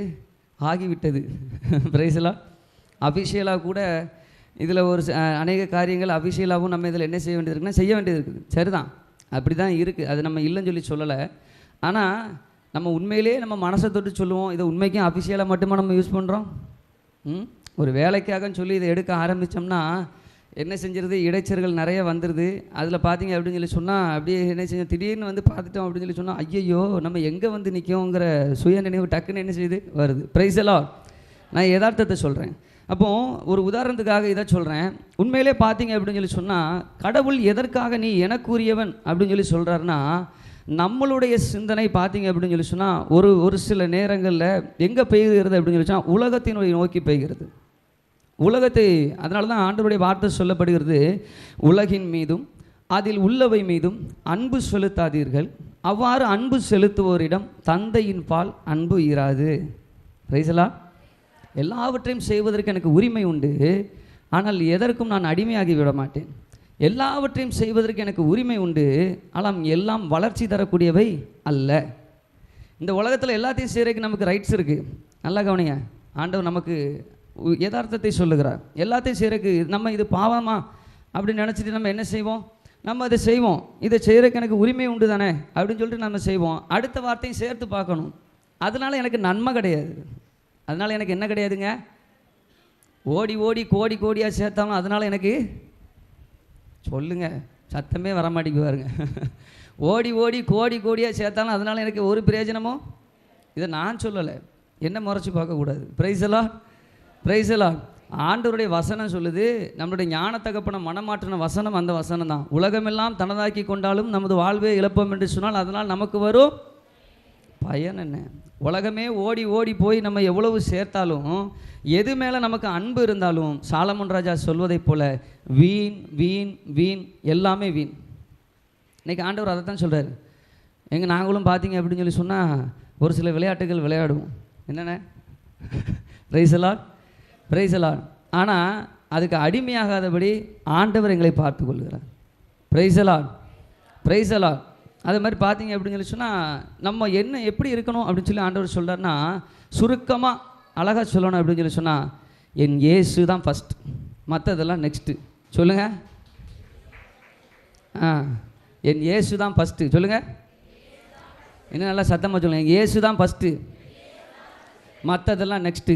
ஆகிவிட்டது. பிரைஸ்லாம் அஃபிஷியலாக கூட இதில் ஒரு அநேக காரியங்கள் அஃபிஷியலாகவும் நம்ம இதில் என்ன செய்ய வேண்டியது இருக்குன்னா செய்ய வேண்டியது இருக்குது. சரிதான், அப்படி தான் இருக்குது. அது நம்ம இல்லைன்னு சொல்லி சொல்லலை. ஆனால் நம்ம உண்மையிலே நம்ம மனசை தொட்டு சொல்லுவோம், இதை உண்மைக்கும் அஃபிஷியலாக மட்டுமா நம்ம யூஸ் பண்ணுறோம். ஒரு வேலைக்காகன்னு சொல்லி இதை எடுக்க ஆரம்பித்தோம்னா என்ன செஞ்சிருது, இடைச்சர்கள் நிறைய வந்துடுது. அதில் பார்த்தீங்க அப்படின்னு சொல்லி சொன்னால் அப்படியே என்ன செஞ்சோம், திடீர்னு வந்து பார்த்துட்டோம் அப்படின்னு சொல்லி சொன்னால் ஐயையோ நம்ம எங்கே வந்து நிற்கோங்கிற சுய நினைவு டக்குன்னு என்ன செய்யுது வருது. Price the Lord. நான் யதார்த்தத்தை சொல்கிறேன். அப்போது ஒரு உதாரணத்துக்காக இதை சொல்கிறேன். உண்மையிலே பார்த்தீங்க அப்படின்னு சொல்லி சொன்னால் கடவுள் எதற்காக நீ எனக்குரியவன் அப்படின்னு சொல்லி சொல்கிறாருன்னா, நம்மளுடைய சிந்தனை பார்த்தீங்க அப்படின்னு சொல்லி சொன்னால் ஒரு சில நேரங்களில் எங்கே பெய்கிறது அப்படின்னு சொல்லி சொன்னால் உலகத்தினுடைய நோக்கி பெய்கிறது. உலகத்தை, அதனால தான் ஆண்டவருடைய வார்த்தை சொல்லப்படுகிறது, உலகின் மீதும் அதில் உள்ளவை மீதும் அன்பு செலுத்தாதீர்கள், அவ்வாறு அன்பு செலுத்துவோரிடம் தந்தையின் பால் அன்பு இராது. Price the Lord. எல்லாவற்றையும் செய்வதற்கு எனக்கு உரிமை உண்டு, ஆனால் எதற்கும் நான் அடிமையாகி விட மாட்டேன். எல்லாவற்றையும் செய்வதற்கு எனக்கு உரிமை உண்டு, ஆனால் எல்லாம் வளர்ச்சி தரக்கூடியவை அல்ல. இந்த உலகத்தில் எல்லாத்தையும் செய்கிறதுக்கு நமக்கு ரைட்ஸ் இருக்குது. நல்லா கவனிங்க, ஆண்டவர் நமக்கு யதார்த்தத்தை சொல்லுகிறார். எல்லாத்தையும் செய்கிறதுக்கு நம்ம இது பாவமா அப்படின்னு நினச்சிட்டு நம்ம என்ன செய்வோம், நம்ம அதை செய்வோம். இதை செய்கிறதுக்கு எனக்கு உரிமை உண்டு தானே அப்படின்னு சொல்லிட்டு நம்ம செய்வோம். அடுத்த வார்த்தையும் சேர்த்து பார்க்கணும். அதனால் எனக்கு நன்மை கிடையாது. அதனால் எனக்கு என்ன கிடையாதுங்க, ஓடி ஓடி கோடி கோடியாக சேர்த்தாலும் அதனால் எனக்கு சொல்லுங்க, சத்தமே வரமாட்டேங்குவாருங்க. ஓடி ஓடி கோடி கோடியாக சேர்த்தாலும் அதனால் எனக்கு ஒரு பிரயோஜனமோ, இதை நான் சொல்லலை, என்ன முறைச்சி பார்க்கக்கூடாது. Price the lord, praise the Lord. ஆண்டவருடைய வசனம் சொல்லுது, நம்மளுடைய ஞான தகப்பனை மனமாற்றின வசனம் அந்த வசனம் தான். உலகமெல்லாம் தனதாக்கி கொண்டாலும் நமது வாழ்வே இழப்போம் என்று சொன்னால் அதனால் நமக்கு வரும் பயன் என்ன? உலகமே ஓடி ஓடி போய் நம்ம எவ்வளவு சேர்த்தாலும் எது மேலே நமக்கு அன்பு இருந்தாலும் சாலமோன் ராஜா சொல்வதைப் போல வீண் வீண் வீண், எல்லாமே வீண். இன்றைக்கி ஆண்டவர் அதை தான் சொல்கிறார். நாங்களும் பார்த்தீங்க அப்படின்னு சொல்லி சொன்னால் ஒரு சில விளையாட்டுகள் விளையாடுவோம். என்னென்ன? Price the lord, praise the lord. ஆனால் அதுக்கு அடிமையாகாதபடி ஆண்டவர் எங்களை பார்த்து கொள்கிறார். Price the lord, praise the Lord. அது மாதிரி பார்த்தீங்க அப்படின்னு சொல்லி சொன்னால் நம்ம என்ன எப்படி இருக்கணும் அப்படின்னு சொல்லி ஆண்டவர் சொல்கிறாருன்னா, சுருக்கமாக அழகாக சொல்லணும் அப்படின்னு சொல்லி சொன்னால் என் இயேசு தான் ஃபஸ்ட், மற்றதெல்லாம் நெக்ஸ்ட்டு. சொல்லுங்கள். என் இயேசு தான் ஃபஸ்ட்டு. சொல்லுங்கள். இன்னும் நல்லா சத்தமாக சொல்லுங்கள். என் இயேசு தான் ஃபஸ்ட்டு, மற்றதெல்லாம் நெக்ஸ்ட்டு.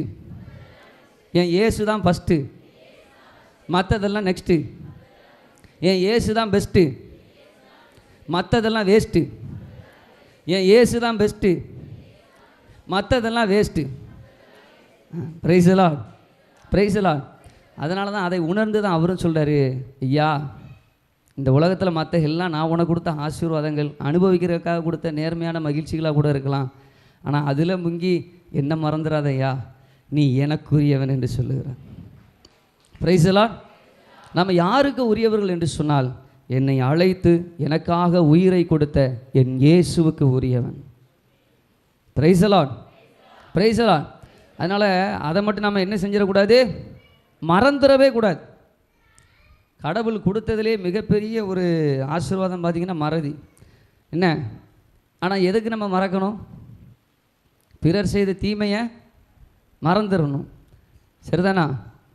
என் இயேசு தான் ஃபஸ்ட்டு, மற்றதெல்லாம் நெக்ஸ்ட்டு. என் இயேசு தான் பெஸ்ட்டு, மற்றதெல்லாம் வேஸ்ட்டு. ஏன் இயேசு தான் பெஸ்ட்டு, மற்றதெல்லாம் waste. Praise Lord, praise Lord. அதனால தான் அதை உணர்ந்து தான் அவரும் சொல்கிறாரு, ஐயா இந்த உலகத்தில் மற்ற எல்லாம் நான் உனக்கு கொடுத்த ஆசீர்வாதங்கள் அனுபவிக்கிறதுக்காக கொடுத்த நேர்மையான மகிழ்ச்சிகளாக கூட இருக்கலாம், ஆனால் அதில் முங்கி என்ன மறந்துடாத ஐயா, நீ எனக்குரியவன் என்று சொல்லுகிறான். Praise Lord. நம்ம யாருக்கு உரியவர்கள் என்று சொன்னால், என்னை அழைத்து எனக்காக உயிரை கொடுத்த என் இயேசுவுக்கு உரியவன். Praise Lord, praise Lord. அதனால் அதை மட்டும் நம்ம என்ன செஞ்சிடக்கூடாது, மறந்துடவே கூடாது. கடவுள் கொடுத்ததிலே மிகப்பெரிய ஒரு ஆசீர்வாதம் பார்த்திங்கன்னா மறதி என்ன. ஆனால் எதுக்கு நம்ம மறக்கணும், பிறர் செய்த தீமையை மறந்துடணும், சரிதானா?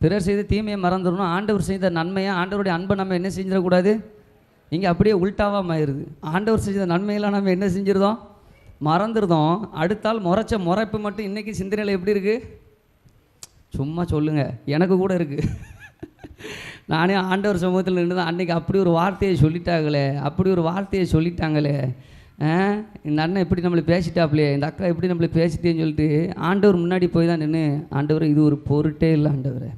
பிறர் செய்த தீமையை மறந்துடணும். ஆண்டவர் செய்த நன்மையை, ஆண்டவருடைய அன்பை நம்ம என்ன செஞ்சிடக்கூடாது. இங்கே அப்படியே உள்டாவாக ஆயிடுது. ஆண்டவர் செய்த நன்மையெல்லாம் நம்ம என்ன செஞ்சிருந்தோம், மறந்துருந்தோம். அடுத்தால் முறைச்ச முறைப்பு மட்டும் இன்றைக்கி சிந்தனையில் எப்படி இருக்குது, சும்மா சொல்லுங்கள், எனக்கு கூட இருக்குது. நானே ஆண்டவர் சமூகத்தில் நின்று தான் அன்றைக்கி அப்படி ஒரு வார்த்தையை சொல்லிட்டாங்களே, அப்படி ஒரு வார்த்தையை சொல்லிட்டாங்களே, இந்த அண்ணன் எப்படி நம்மளை பேசிட்டாப்லையே, இந்த அக்கா எப்படி நம்மளை பேசிட்டேன்னு சொல்லிட்டு ஆண்டவர் முன்னாடி போய் தான் நின்று, ஆண்டவர் இது ஒரு பொருட்டே இல்லை ஆண்டவரே,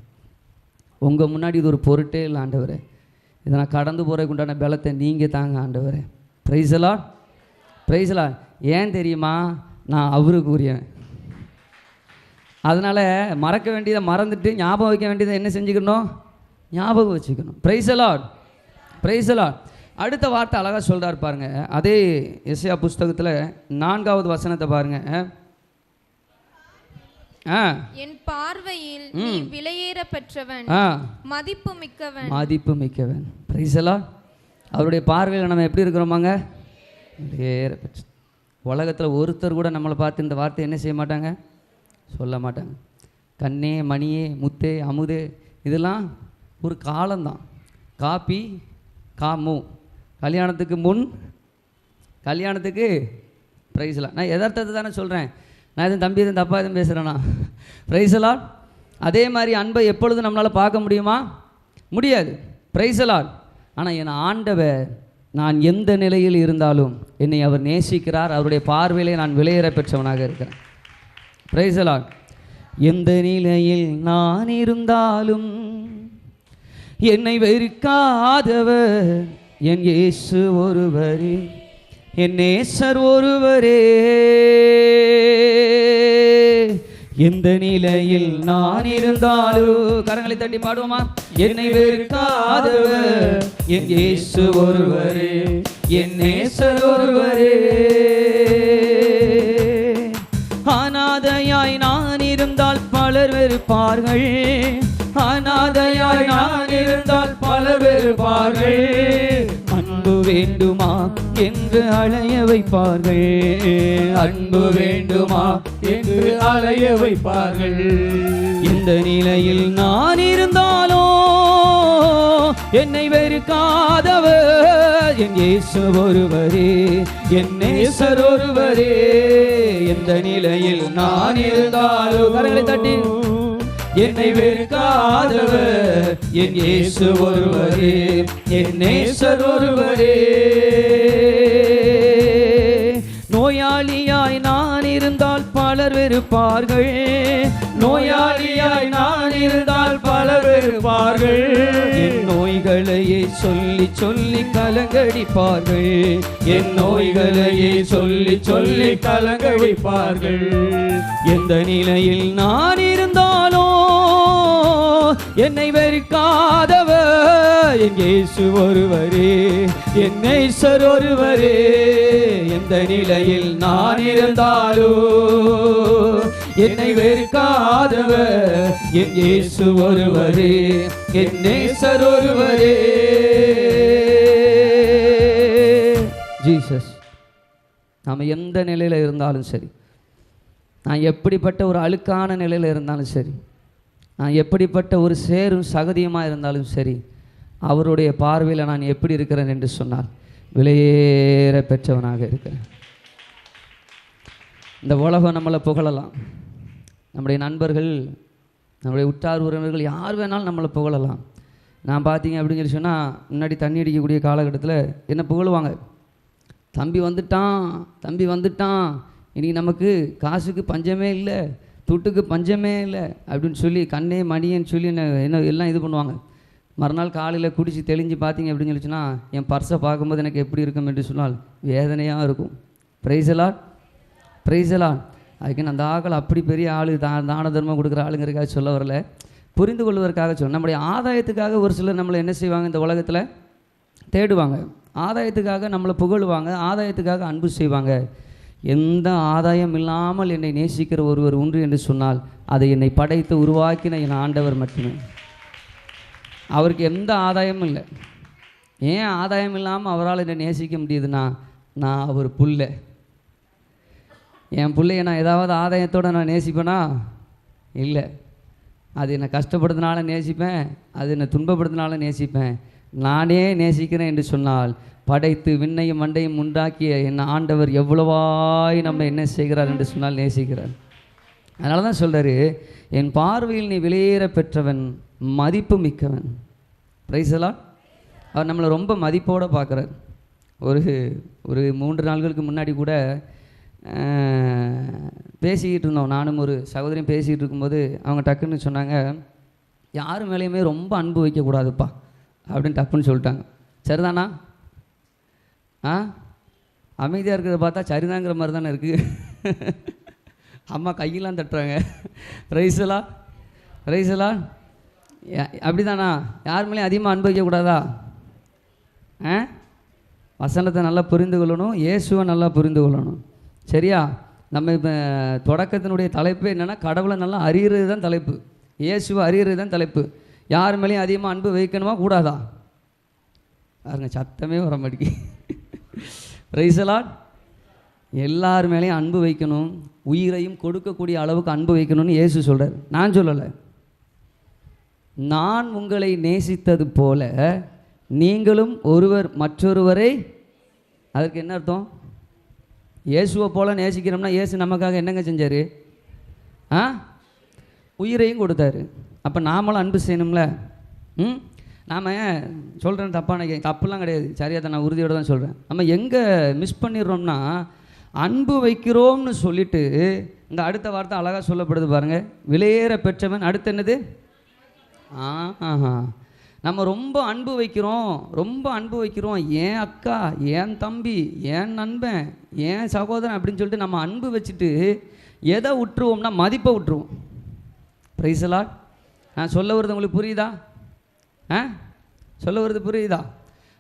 உங்கள் முன்னாடி இது ஒரு பொருட்டே இல்லை ஆண்டவரே, இதை நான் கடந்து போகிறதுக்கு உண்டான பலத்தை நீங்கள் தாங்க ஆண்டவரே. Praise Lord, praise lord. ஏன் தெரியுமா, நான் அவருக்கு உரியவன். அதனால் மறக்க வேண்டியதை மறந்துட்டு ஞாபகம் வைக்க வேண்டியதை என்ன செஞ்சுக்கணும், ஞாபகம் வச்சுக்கணும். Praise Lord, praise lord. அடுத்த வார்த்தை அழகாக சொல்கிறார் பாருங்க, அதே எசேயா புஸ்தகத்தில் 4வது வசனத்தை பாருங்க. என் பார்வையில் நீ விலையேற பெற்றவன், மதிப்பு மிக்கவன், மதிப்பு மிக்கவன். Praise lord. அவருடைய பார்வையில் நம்ம எப்படி இருக்கிறோமாங்க, விலையேற பெற்ற. உலகத்தில் ஒருத்தர் கூட நம்மளை பார்த்து இந்த வார்த்தை என்ன செய்ய மாட்டாங்க, சொல்ல மாட்டாங்க. கண்ணே, மணியே, முத்தே, அமுதே, இதெல்லாம் ஒரு காலம்தான். காப்பி, காமு, கல்யாணத்துக்கு முன், கல்யாணத்துக்கு ப்ரைஸ்லாம். நான் எதார்த்தத்தை தானே சொல்கிறேன், நான் எதுவும் தம்பி எதுவும் தப்பாக எதுவும் பேசுகிறேன்னா. ப்ரைஸ்லாம். அதே மாதிரி அன்பை எப்பொழுதும் நம்மளால் பார்க்க முடியுமா, முடியாது. ப்ரைஸ்லாம். ஆனால் என் ஆண்டவர் நான் எந்த நிலையில் இருந்தாலும் என்னை அவர் நேசிக்கிறார், அவருடைய பார்வையிலே நான் விலையேற பெற்றவனாக இருக்கிறேன். ப்ரைஸ்லாம். எந்த நிலையில் நான் இருந்தாலும் என்னை வெறுக்காதவர் என் இயேசு ஒருவரே, என் நேசர் ஒருவரே. எந்த நிலையில் நான் இருந்தாலும், கரங்களை தட்டி பாடுவோமா, என்னை வெறுக்காதவர் என் இயேசு ஒருவரே, என் நேசர் ஒருவரே. அநாதையாய் நான் இருந்தால் பலர் வெறுப்பார்கள், அநாதையாய் நான் இருந்தால் பலர் வெறுப்பார்கள். அன்பு வேண்டுமா என்று அலைய வைப்பார்கள், அன்பு வேண்டுமா என்று அலைய வைப்பார்கள். இந்த நிலையில் நான் இருந்தாலோ என்னை வெறுக்காதவர் என் இயேசு ஒருவரே, என் நேசர் ஒருவரே. எந்த நிலையில் நான் இருந்தாலோ, கரங்களை தட்டி, என்னை வெறுக்காதவர் என் இயேசு ஒருவரே, என் நேசர் ஒருவரே. நோயாளியாய் நான் இருந்தால் பலர் வெறுப்பார்கள், நோயாளியாய் நான் இருந்தால் பலர் வெறுப்பார்கள். என் நோய்களையே சொல்லி சொல்லி கலங்கடிப்பார்கள், என் நோய்களையே சொல்லி சொல்லி கலங்கடிப்பார்கள். எந்த நிலையில் நான் இருந்தாலோ என்னை வெறுக்காதவர் என் இயேசு ஒருவரே, என் நேசர் ஒருவரே. எந்த நிலையில் நான் இருந்தாலோ என்னை வெறுக்காதவர் என் இயேசு ஒருவரே, என் நேசர் ஒருவரே. ஜீசஸ். நாம் எந்த நிலையில் இருந்தாலும் சரி, நான் எப்படிப்பட்ட ஒரு அழுக்கான நிலையில் இருந்தாலும் சரி, நான் எப்படிப்பட்ட ஒரு சேரும் சகதியுமாக இருந்தாலும் சரி, அவருடைய பார்வையில் நான் எப்படி இருக்கிறேன் என்று சொன்னால் விலையேற பெற்றவனாக இருக்கிறேன். இந்த உலகம் நம்மளை புகழலாம், நம்முடைய நண்பர்கள், நம்முடைய உற்றார் உறவினர்கள் யார் வேணாலும் நம்மளை புகழலாம். நான் பார்த்தீங்க அப்படின்னு சொல்லி சொன்னால், முன்னாடி தண்ணி அடிக்கக்கூடிய காலகட்டத்தில் என்ன புகழுவாங்க, தம்பி வந்துட்டான், தம்பி வந்துட்டான், இனி நமக்கு காசுக்கு பஞ்சமே இல்லை, துட்டுக்கு பஞ்சமே இல்லை அப்படின்னு சொல்லி கண்ணே மணியன்னு சொல்லி என்ன எல்லாம் இது பண்ணுவாங்க. மறுநாள் காலையில் குடிச்சு தெளிஞ்சு பார்த்தீங்க அப்படின்னு சொல்லிச்சுன்னா, என் பர்ஸை பார்க்கும்போது எனக்கு எப்படி இருக்கும் என்று சொன்னால் வேதனையாக இருக்கும். Praise Lord, praise lord. அதுக்கு அந்த ஆக்கள் அப்படி பெரிய ஆளு தான தர்மம் கொடுக்குற ஆளுங்கிறதுக்காக சொல்ல வரல, புரிந்து கொள்வதற்காக சொல்ல. நம்முடைய ஆதாயத்துக்காக ஒரு சிலர் நம்மளை என்ன செய்வாங்க, இந்த உலகத்தில் தேடுவாங்க, ஆதாயத்துக்காக நம்மளை புகழுவாங்க, ஆதாயத்துக்காக அன்பு செய்வாங்க. எந்த ஆதாயம் இல்லாமல் என்னை நேசிக்கிற ஒருவர் உண்டு என்று சொன்னால் அதை என்னை படைத்து உருவாக்கின என் ஆண்டவர் மட்டுமே. அவருக்கு எந்த ஆதாயமும் இல்லை. ஏன் ஆதாயம் இல்லாமல் அவரால் என்னை நேசிக்க முடியுதுன்னா, நான் அவர் புள்ள. என் பிள்ளைய நான் ஏதாவது ஆதாயத்தோடு நான் நேசிப்பேனா? இல்லை. அது என்னை கஷ்டப்படுறதுனால நேசிப்பேன், அது என்னை துன்பப்படுறதுனால நேசிப்பேன். நானே நேசிக்கிறேன் என்று சொன்னால் படைத்து விண்ணையும் மண்டையும் உண்டாக்கிய என் ஆண்டவர் எவ்வளவாய் நம்ம என்ன செய்கிறார் என்று சொன்னால் நேசிக்கிறார். அதனால தான் சொல்கிறாரு, என் பார்வையில் நீ வெளியேற பெற்றவன், மதிப்பு மிக்கவன். பிரைஸ் எல்லாம் அவர் நம்மளை ரொம்ப மதிப்போடு பார்க்குறார். ஒரு 3 நாட்களுக்கு முன்னாடி கூட பேசிக்கிட்டு இருந்தோம், நானும் ஒரு சகோதரியும் பேசிக்கிட்டு இருக்கும்போது அவங்க டக்குன்னு சொன்னாங்க, யார் மேலேயுமே ரொம்ப அன்பு வைக்கக்கூடாதுப்பா அப்படின்னு டக்குன்னு சொல்லிட்டாங்க. சரிதானா? அமைதியாக இருக்கிறத பார்த்தா சரிதாங்கிற மாதிரி தானே இருக்குது. அம்மா கையெல்லாம் தட்டுறாங்க. ரைஸலா ரைஸலா அப்படி தானா? யார் மேலேயும் அதிகமாக அன்பு வைக்கக்கூடாதா? வசனத்தை நல்லா புரிந்து கொள்ளணும், இயேசுவை நல்லா புரிந்து கொள்ளணும். சரியா? நம்ம இப்போ தொடக்கத்தினுடைய தலைப்பு என்னென்னா, கடவுளை நல்லா அறிகிறது தான் தலைப்பு, இயேசுவை அறிகிறது தான் தலைப்பு. யார் மேலேயும் அதிகமாக அன்பு வைக்கணுமா கூடாதா? பாருங்க, சத்தமே வர மாட்டேங்கி. Price Lord. எல்லார் மேலேயும் அன்பு வைக்கணும், உயிரையும் கொடுக்கக்கூடிய அளவுக்கு அன்பு வைக்கணும்னு இயேசு சொல்கிறார், நான் சொல்லலை. நான் உங்களை நேசித்தது போல நீங்களும் ஒருவர் மற்றொருவரை, அதற்கு என்ன அர்த்தம்? இயேசுவை போல நேசிக்கிறோம்னா இயேசு நமக்காக என்னங்க செஞ்சார்? உயிரையும் கொடுத்தாரு. அப்போ நாமளும் அன்பு செய்யணும்ல. நாம் சொல்கிறேன் தப்பான தப்புலாம் கிடையாது, சரியாக தான், நான் உறுதியோடு தான் சொல்கிறேன். நம்ம எங்கே மிஸ் பண்ணிடுறோம்னா, அன்பு வைக்கிறோம்னு சொல்லிவிட்டு இந்த அடுத்த வார்த்தை அழகாக சொல்லப்படுது பாருங்கள், விலையேற பெற்றவன். அடுத்து என்னது? நம்ம ரொம்ப அன்பு வைக்கிறோம், ரொம்ப அன்பு வைக்கிறோம், ஏன் அக்கா, ஏன் தம்பி, ஏன் நண்பன், ஏன் சகோதரன் அப்படின்னு சொல்லிட்டு நம்ம அன்பு வச்சுட்டு எதை விட்டுருவோம்னா மதிப்பை விட்டுருவோம். Praise lord. நான் சொல்ல வருது உங்களுக்கு புரியுதா? சொல்ல வருது புரியுதா?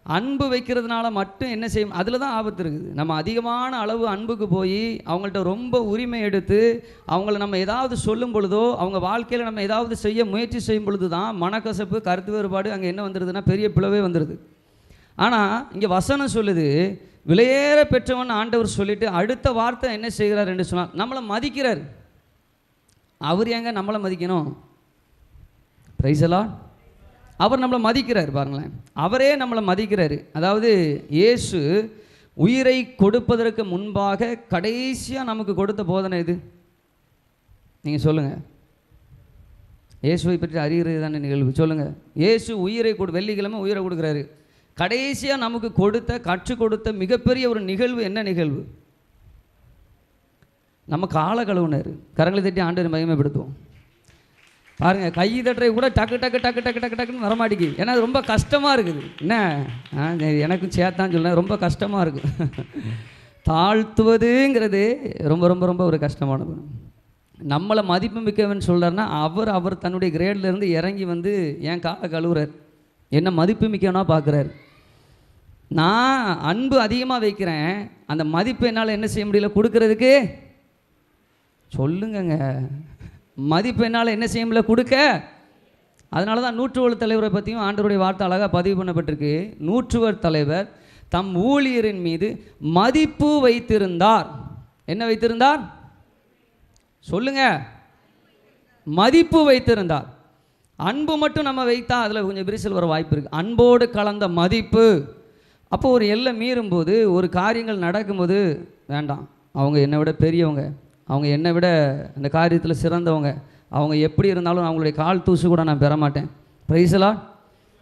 அன்பு வைக்கிறதுனால மட்டும் என்ன செய்யும், அதில் தான் ஆபத்து இருக்குது. நம்ம அதிகமான அளவு அன்புக்கு போய் அவங்கள்ட்ட ரொம்ப உரிமை எடுத்து அவங்கள நம்ம ஏதாவது சொல்லும் பொழுதோ, அவங்க வாழ்க்கையில் நம்ம ஏதாவது செய்ய முயற்சி செய்யும் பொழுது தான் மனக்கசப்பு, கருத்து வேறுபாடு அங்கே என்ன வந்துடுதுன்னா பெரிய பிளவே வந்துடுது. ஆனால் இங்கே வசனம் சொல்லுது, விலையேற பெற்றவன் ஆண்டவர் சொல்லிட்டு அடுத்த வார்த்தை என்ன செய்கிறார் என்று சொன்னால் நம்மளை மதிக்கிறார். அவர் ஏங்க நம்மளை மதிக்கணும்? பிரைஸ் எல்லாம் அவர் நம்மளை மதிக்கிறார். பாருங்களேன், அவரே நம்மளை மதிக்கிறார். அதாவது இயேசு உயிரை கொடுப்பதற்கு முன்பாக கடைசியாக நமக்கு கொடுத்த போதனை இது. நீங்கள் சொல்லுங்கள், இயேசுவை பற்றி அறிகிறது தானே நிகழ்வு. சொல்லுங்கள், இயேசு உயிரை வெள்ளிக்கிழமை உயிரை கொடுக்குறாரு. கடைசியாக நமக்கு கற்றுக் கொடுத்த மிகப்பெரிய ஒரு நிகழ்வு என்ன நிகழ்வு? நம்ம கால கழுவுனார். கரங்களை தட்டி ஆண்டவரை மகிமைப்படுத்துவோம். பாருங்கள், கை தட்டுறது கூட டக்கு டக்கு டக்கு டக்கு டக்கு டக்குன்னு வரமாட்டேங்குது. ஏன்னா அது ரொம்ப கஷ்டமாக இருக்குது. என்ன, எனக்கும் சேர்த்தான் சொல்ல ரொம்ப கஷ்டமாக இருக்குது. தாழ்த்துவதுங்கிறது ரொம்ப ரொம்ப ரொம்ப ஒரு கஷ்டமானது. நம்மளை மதிப்பு மிக்கவன் சொல்கிறாருன்னா அவர் தன்னுடைய கிரேட்லேருந்து இறங்கி வந்து என் காலை கழுவுறார், என்ன மதிப்பு மிக்கவனா பார்க்குறாரு. நான் அன்பு அதிகமாக வைக்கிறேன், அந்த மதிப்பு என்னால் என்ன செய்ய முடியல கொடுக்கறதுக்கு. சொல்லுங்கங்க, மதிப்பு என்னால் என்ன செய்ய முடியல கொடுக்க. அதனால தான் நூற்றுவர் தலைவரை பற்றியும் ஆண்டவருடைய வார்த்தை அழகாக பதிவு பண்ணப்பட்டிருக்கு. நூற்றுவர் தலைவர் தம் ஊழியரின் மீது மதிப்பு வைத்திருந்தார். என்ன வைத்திருந்தார்? சொல்லுங்க, மதிப்பு வைத்திருந்தார். அன்பு மட்டும் நம்ம வைத்தா அதில் கொஞ்சம் விரிசல் வர வாய்ப்பு இருக்குது. அன்போடு கலந்த மதிப்பு. அப்போ ஒரு எல்லை மீறும்போது, ஒரு காரியங்கள் நடக்கும்போது, வேண்டாம், அவங்க என்னை விட பெரியவங்க, அவங்க என்னை விட அந்த காரியத்தில் சிறந்தவங்க, அவங்க எப்படி இருந்தாலும் அவங்களுடைய கால் தூசு கூட நான் பெற மாட்டேன். Praise lord.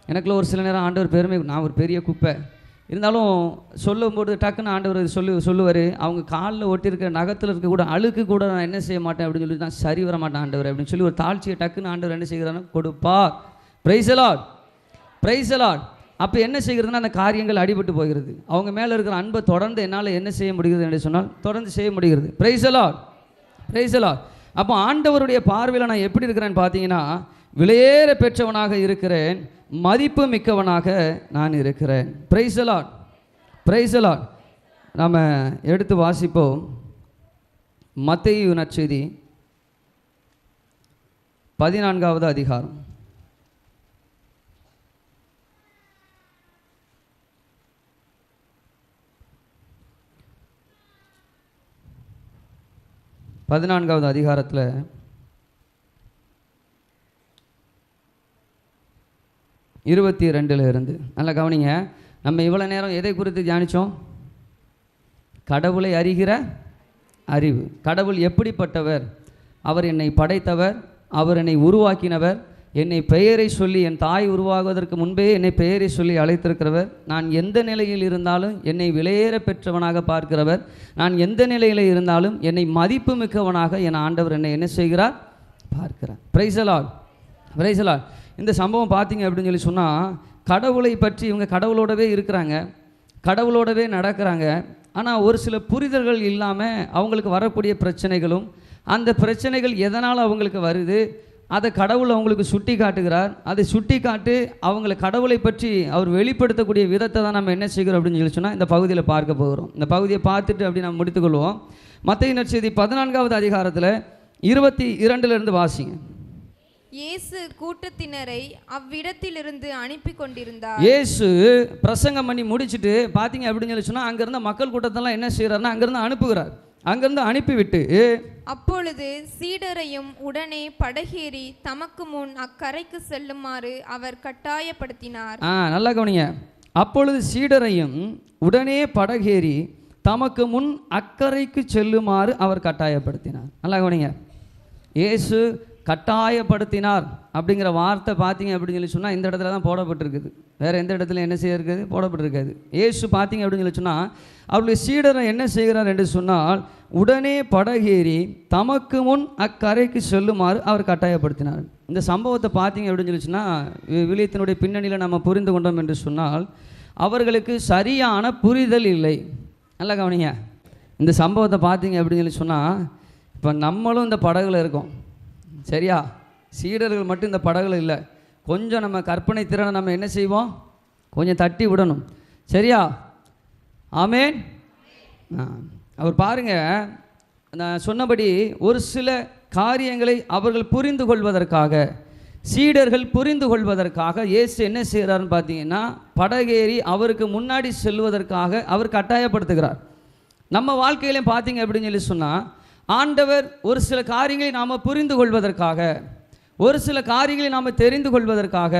எனக்குள்ள ஒரு சில நேரம் ஆண்டவர் பெருமை, நான் ஒரு பெரிய குப்பை, இருந்தாலும் சொல்லும்போது டக்குன்னு ஆண்டவர் சொல்லுவார், அவங்க காலில் ஒட்டியிருக்கிற நகத்தில் இருக்க கூட அழுக்கு கூட நான் என்ன செய்ய மாட்டேன் அப்படின்னு சொல்லி நான் சரி வர மாட்டேன் ஆண்டவர் அப்படின்னு சொல்லி ஒரு தாழ்ச்சியை டக்குன்னு ஆண்டவர் என்ன செய்கிறான்னு கொடுப்பார். Price the lord, praise the lord. அப்போ என்ன செய்கிறதுனா அந்த காரியங்கள் அடிபட்டு போகிறது. அவங்க மேலே இருக்கிற அன்பை தொடர்ந்து என்னால் என்ன செய்ய முடிகிறது என்று சொன்னால் தொடர்ந்து செய்ய முடிகிறது. Price the lord, praise the lord. அப்போ ஆண்டவருடைய பார்வையில் நான் எப்படி இருக்கிறேன்னு பார்த்தீங்கன்னா, விலையேற பெற்றவனாக இருக்கிறேன், மதிப்பு மிக்கவனாக நான் இருக்கிறேன். Price the lord, praise the lord. நாம் எடுத்து வாசிப்போம். மத்தேயு நற்செய்தி 14வது அதிகாரம். பதினான்காவது அதிகாரத்தில் 22 இருந்து நல்லா கவனிங்க. நம்ம இவ்வளோ நேரம் எதை குறித்து தியானித்தோம்? கடவுளை அறிகிற அறிவு. கடவுள் எப்படிப்பட்டவர்? அவர் என்னை படைத்தவர், அவர் என்னை உருவாக்கினவர், என்னை பெயரை சொல்லி என் தாய் உருவாகுவதற்கு முன்பே என்னை பெயரை சொல்லி அழைத்திருக்கிறவர், நான் எந்த நிலையில் இருந்தாலும் என்னை விலையேற பெற்றவனாக பார்க்கிறவர், நான் எந்த நிலையில் இருந்தாலும் என்னை மதிப்பு மிக்கவனாக என் ஆண்டவர் என்னை என்ன செய்கிறார்? பார்க்கிறார். Price the lord, praise the lord. இந்த சம்பவம் பார்த்தீங்க அப்படின்னு சொல்லி சொன்னால், கடவுளை பற்றி இவங்க கடவுளோடவே இருக்கிறாங்க, கடவுளோடவே நடக்கிறாங்க. ஆனால் ஒரு சில புரிதல்கள் இல்லாமல் அவங்களுக்கு வரக்கூடிய பிரச்சனைகளும், அந்த பிரச்சனைகள் எதனால் அவங்களுக்கு வருது, அதை கடவுள் அவங்களுக்கு சுட்டி காட்டுகிறார். அதை சுட்டி காட்டு அவங்களை கடவுளை பற்றி அவர் வெளிப்படுத்தக்கூடிய விதத்தை தான் நம்ம என்ன செய்கிறோம் அப்படின்னு சொல்லி சொன்னால் இந்த பகுதியில் பார்க்க போகிறோம். இந்த பகுதியை பார்த்துட்டு அப்படி நம்ம முடித்துக்கொள்வோம். மத்தேயு நற்செய்தி 14வது அதிகாரத்தில் 22 வாசிங்க. இயேசு கூட்டத்தினரை அவ்விடத்திலிருந்து அனுப்பி கொண்டிருந்தார். இயேசு பிரசங்கம் பண்ணி முடிச்சுட்டு பார்த்தீங்க அப்படின்னு சொல்லி சொன்னால் அங்கேருந்து மக்கள் கூட்டத்தெல்லாம் என்ன செய்கிறாருன்னா அங்கேருந்து அனுப்புகிறார். அங்கிருந்து அனுப்பிவிட்டு அப்பொழுது சீடரையும் உடனே படகேறி தமக்கு முன் அக்கரைக்கு செல்லுமாறு அவர் கட்டாயப்படுத்தினார். நல்லா கவனிங்க. அப்பொழுது சீடரையும் உடனே படகேறி தமக்கு முன் அக்கரைக்கு செல்லுமாறு அவர் கட்டாயப்படுத்தினார். நல்லா கவனிங்க. இயேசு கட்டாயப்படுத்தினார் அப்படிங்கிற வார்த்தை பார்த்தீங்க அப்படின்னு சொல்லி சொன்னால் இந்த இடத்துல தான் போடப்பட்டிருக்குது. வேறு எந்த இடத்துல என்ன செய்யிருக்குது? போடப்பட்டிருக்காது. இயேசு பார்த்தீங்க அப்படின்னு சொல்லி சொன்னால் அவருடைய சீடரை என்ன செய்கிறார் என்று சொன்னால் உடனே படகேறி தமக்கு முன் அக்கரைக்கு செல்லுமாறு அவர் கட்டாயப்படுத்தினார். இந்த சம்பவத்தை பார்த்தீங்க அப்படின்னு சொல்லி சொன்னால் விழியத்தினுடைய பின்னணியில் நம்ம புரிந்து கொண்டோம் என்று சொன்னால் அவர்களுக்கு சரியான புரிதல் இல்லை. நல்லா கவனிங்க. இந்த சம்பவத்தை பார்த்தீங்க அப்படின்னு சொல்லி சொன்னால் இப்போ நம்மளும் இந்த படகுல இருக்கோம், சரியா? சீடர்கள் மட்டும் இந்த படகுல இல்லை. கொஞ்சம் நம்ம கற்பனை திறனை நம்ம என்ன செய்வோம்? கொஞ்சம் தட்டி விடணும், சரியா? ஆமேன். அவர் பாருங்க, நான் சொன்னபடி ஒரு சில காரியங்களை அவர்கள் புரிந்து கொள்வதற்காக, சீடர்கள் புரிந்து கொள்வதற்காக இயேசு என்ன செய்கிறாருன்னு பார்த்தீங்கன்னா படகேறி அவருக்கு முன்னாடி செல்வதற்காக அவர் கட்டாயப்படுத்துகிறார். நம்ம வாழ்க்கையிலையும் பார்த்தீங்க அப்படின்னு சொல்லி சொன்னால் ஆண்டவர் ஒரு சில காரியங்களை நாம் புரிந்து கொள்வதற்காக, ஒரு சில காரியங்களை நாம் தெரிந்து கொள்வதற்காக,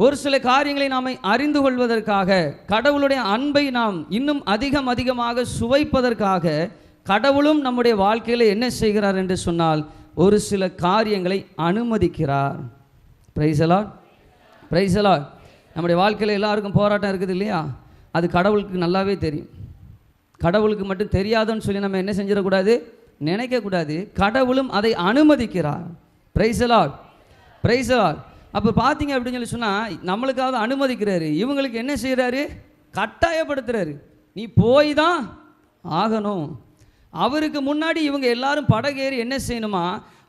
ஒரு சில காரியங்களை நாம் அறிந்து கொள்வதற்காக, கடவுளுடைய அன்பை நாம் இன்னும் அதிகமாக சுவைப்பதற்காக கடவுளும் நம்முடைய வாழ்க்கையில் என்ன செய்கிறார் என்று சொன்னால் ஒரு சில காரியங்களை அனுமதிக்கிறார். Praise the lord, praise the lord. நம்முடைய வாழ்க்கையில் எல்லாருக்கும் போராட்டம் இருக்குது இல்லையா? அது கடவுளுக்கு நல்லாவே தெரியும். கடவுளுக்கு மட்டும் தெரியாதுன்னு சொல்லி நம்ம என்ன செஞ்சிடக்கூடாது, நினைக்கக்கூடாது. கடவுளும் அதை அனுமதிக்கிறார். Praise the lord, praise the lord. அப்போ பார்த்தீங்க அப்படின்னு சொல்லி சொன்னால் நம்மளுக்காவது அனுமதிக்கிறாரு, இவங்களுக்கு என்ன செய்கிறாரு? கட்டாயப்படுத்துகிறாரு. நீ போய் தான் ஆகணும். அவருக்கு முன்னாடி இவங்க எல்லாரும் படகேறி என்ன செய்யணுமா?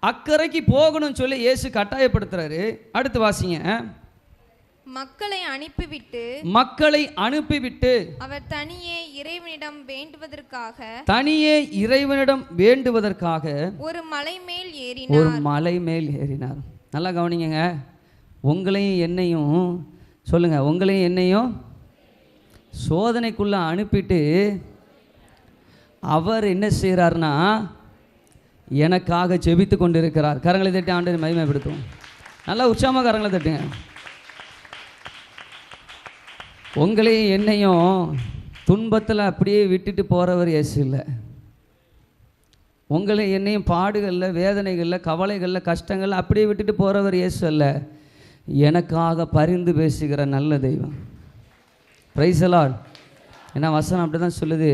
அக்கறைக்கு போகணும்னு சொல்லி இயேசு கட்டாயப்படுத்துறாரு. அடுத்து வாசிங்க. மக்களை அனுப்பிவிட்டு அவர் தனியே இறைவனிடம் வேண்டுவதற்காக ஒரு மலை மேல் ஏறினார். நல்லா கவனிங்க. உங்களையும் என்னையும் சொல்லுங்க, உங்களையும் என்னையும் சோதனைக்குள்ள அனுப்பிட்டு அவர் என்ன செய்கிறார்னா எனக்காக ஜெபித்து கொண்டிருக்கிறார். கரங்களை தட்டி ஆண்டவரை மகிமைப்படுத்தும். நல்லா உற்சாகமாக கரங்களை தட்டுங்க. உங்களையும் என்னையும் துன்பத்தில் அப்படியே விட்டுட்டு போகிறவர் இயேசு இல்லை. உங்களை என்னையும் பாடுகளில், வேதனைகளில், கவலைகளில், கஷ்டங்களில் அப்படியே விட்டுட்டு போகிறவர் இயேசு அல்ல. எனக்காக பரிந்து பேசுகிற நல்ல தெய்வம். Price the Lord. ஏன்னா வசனம் அப்படி தான் சொல்லுது,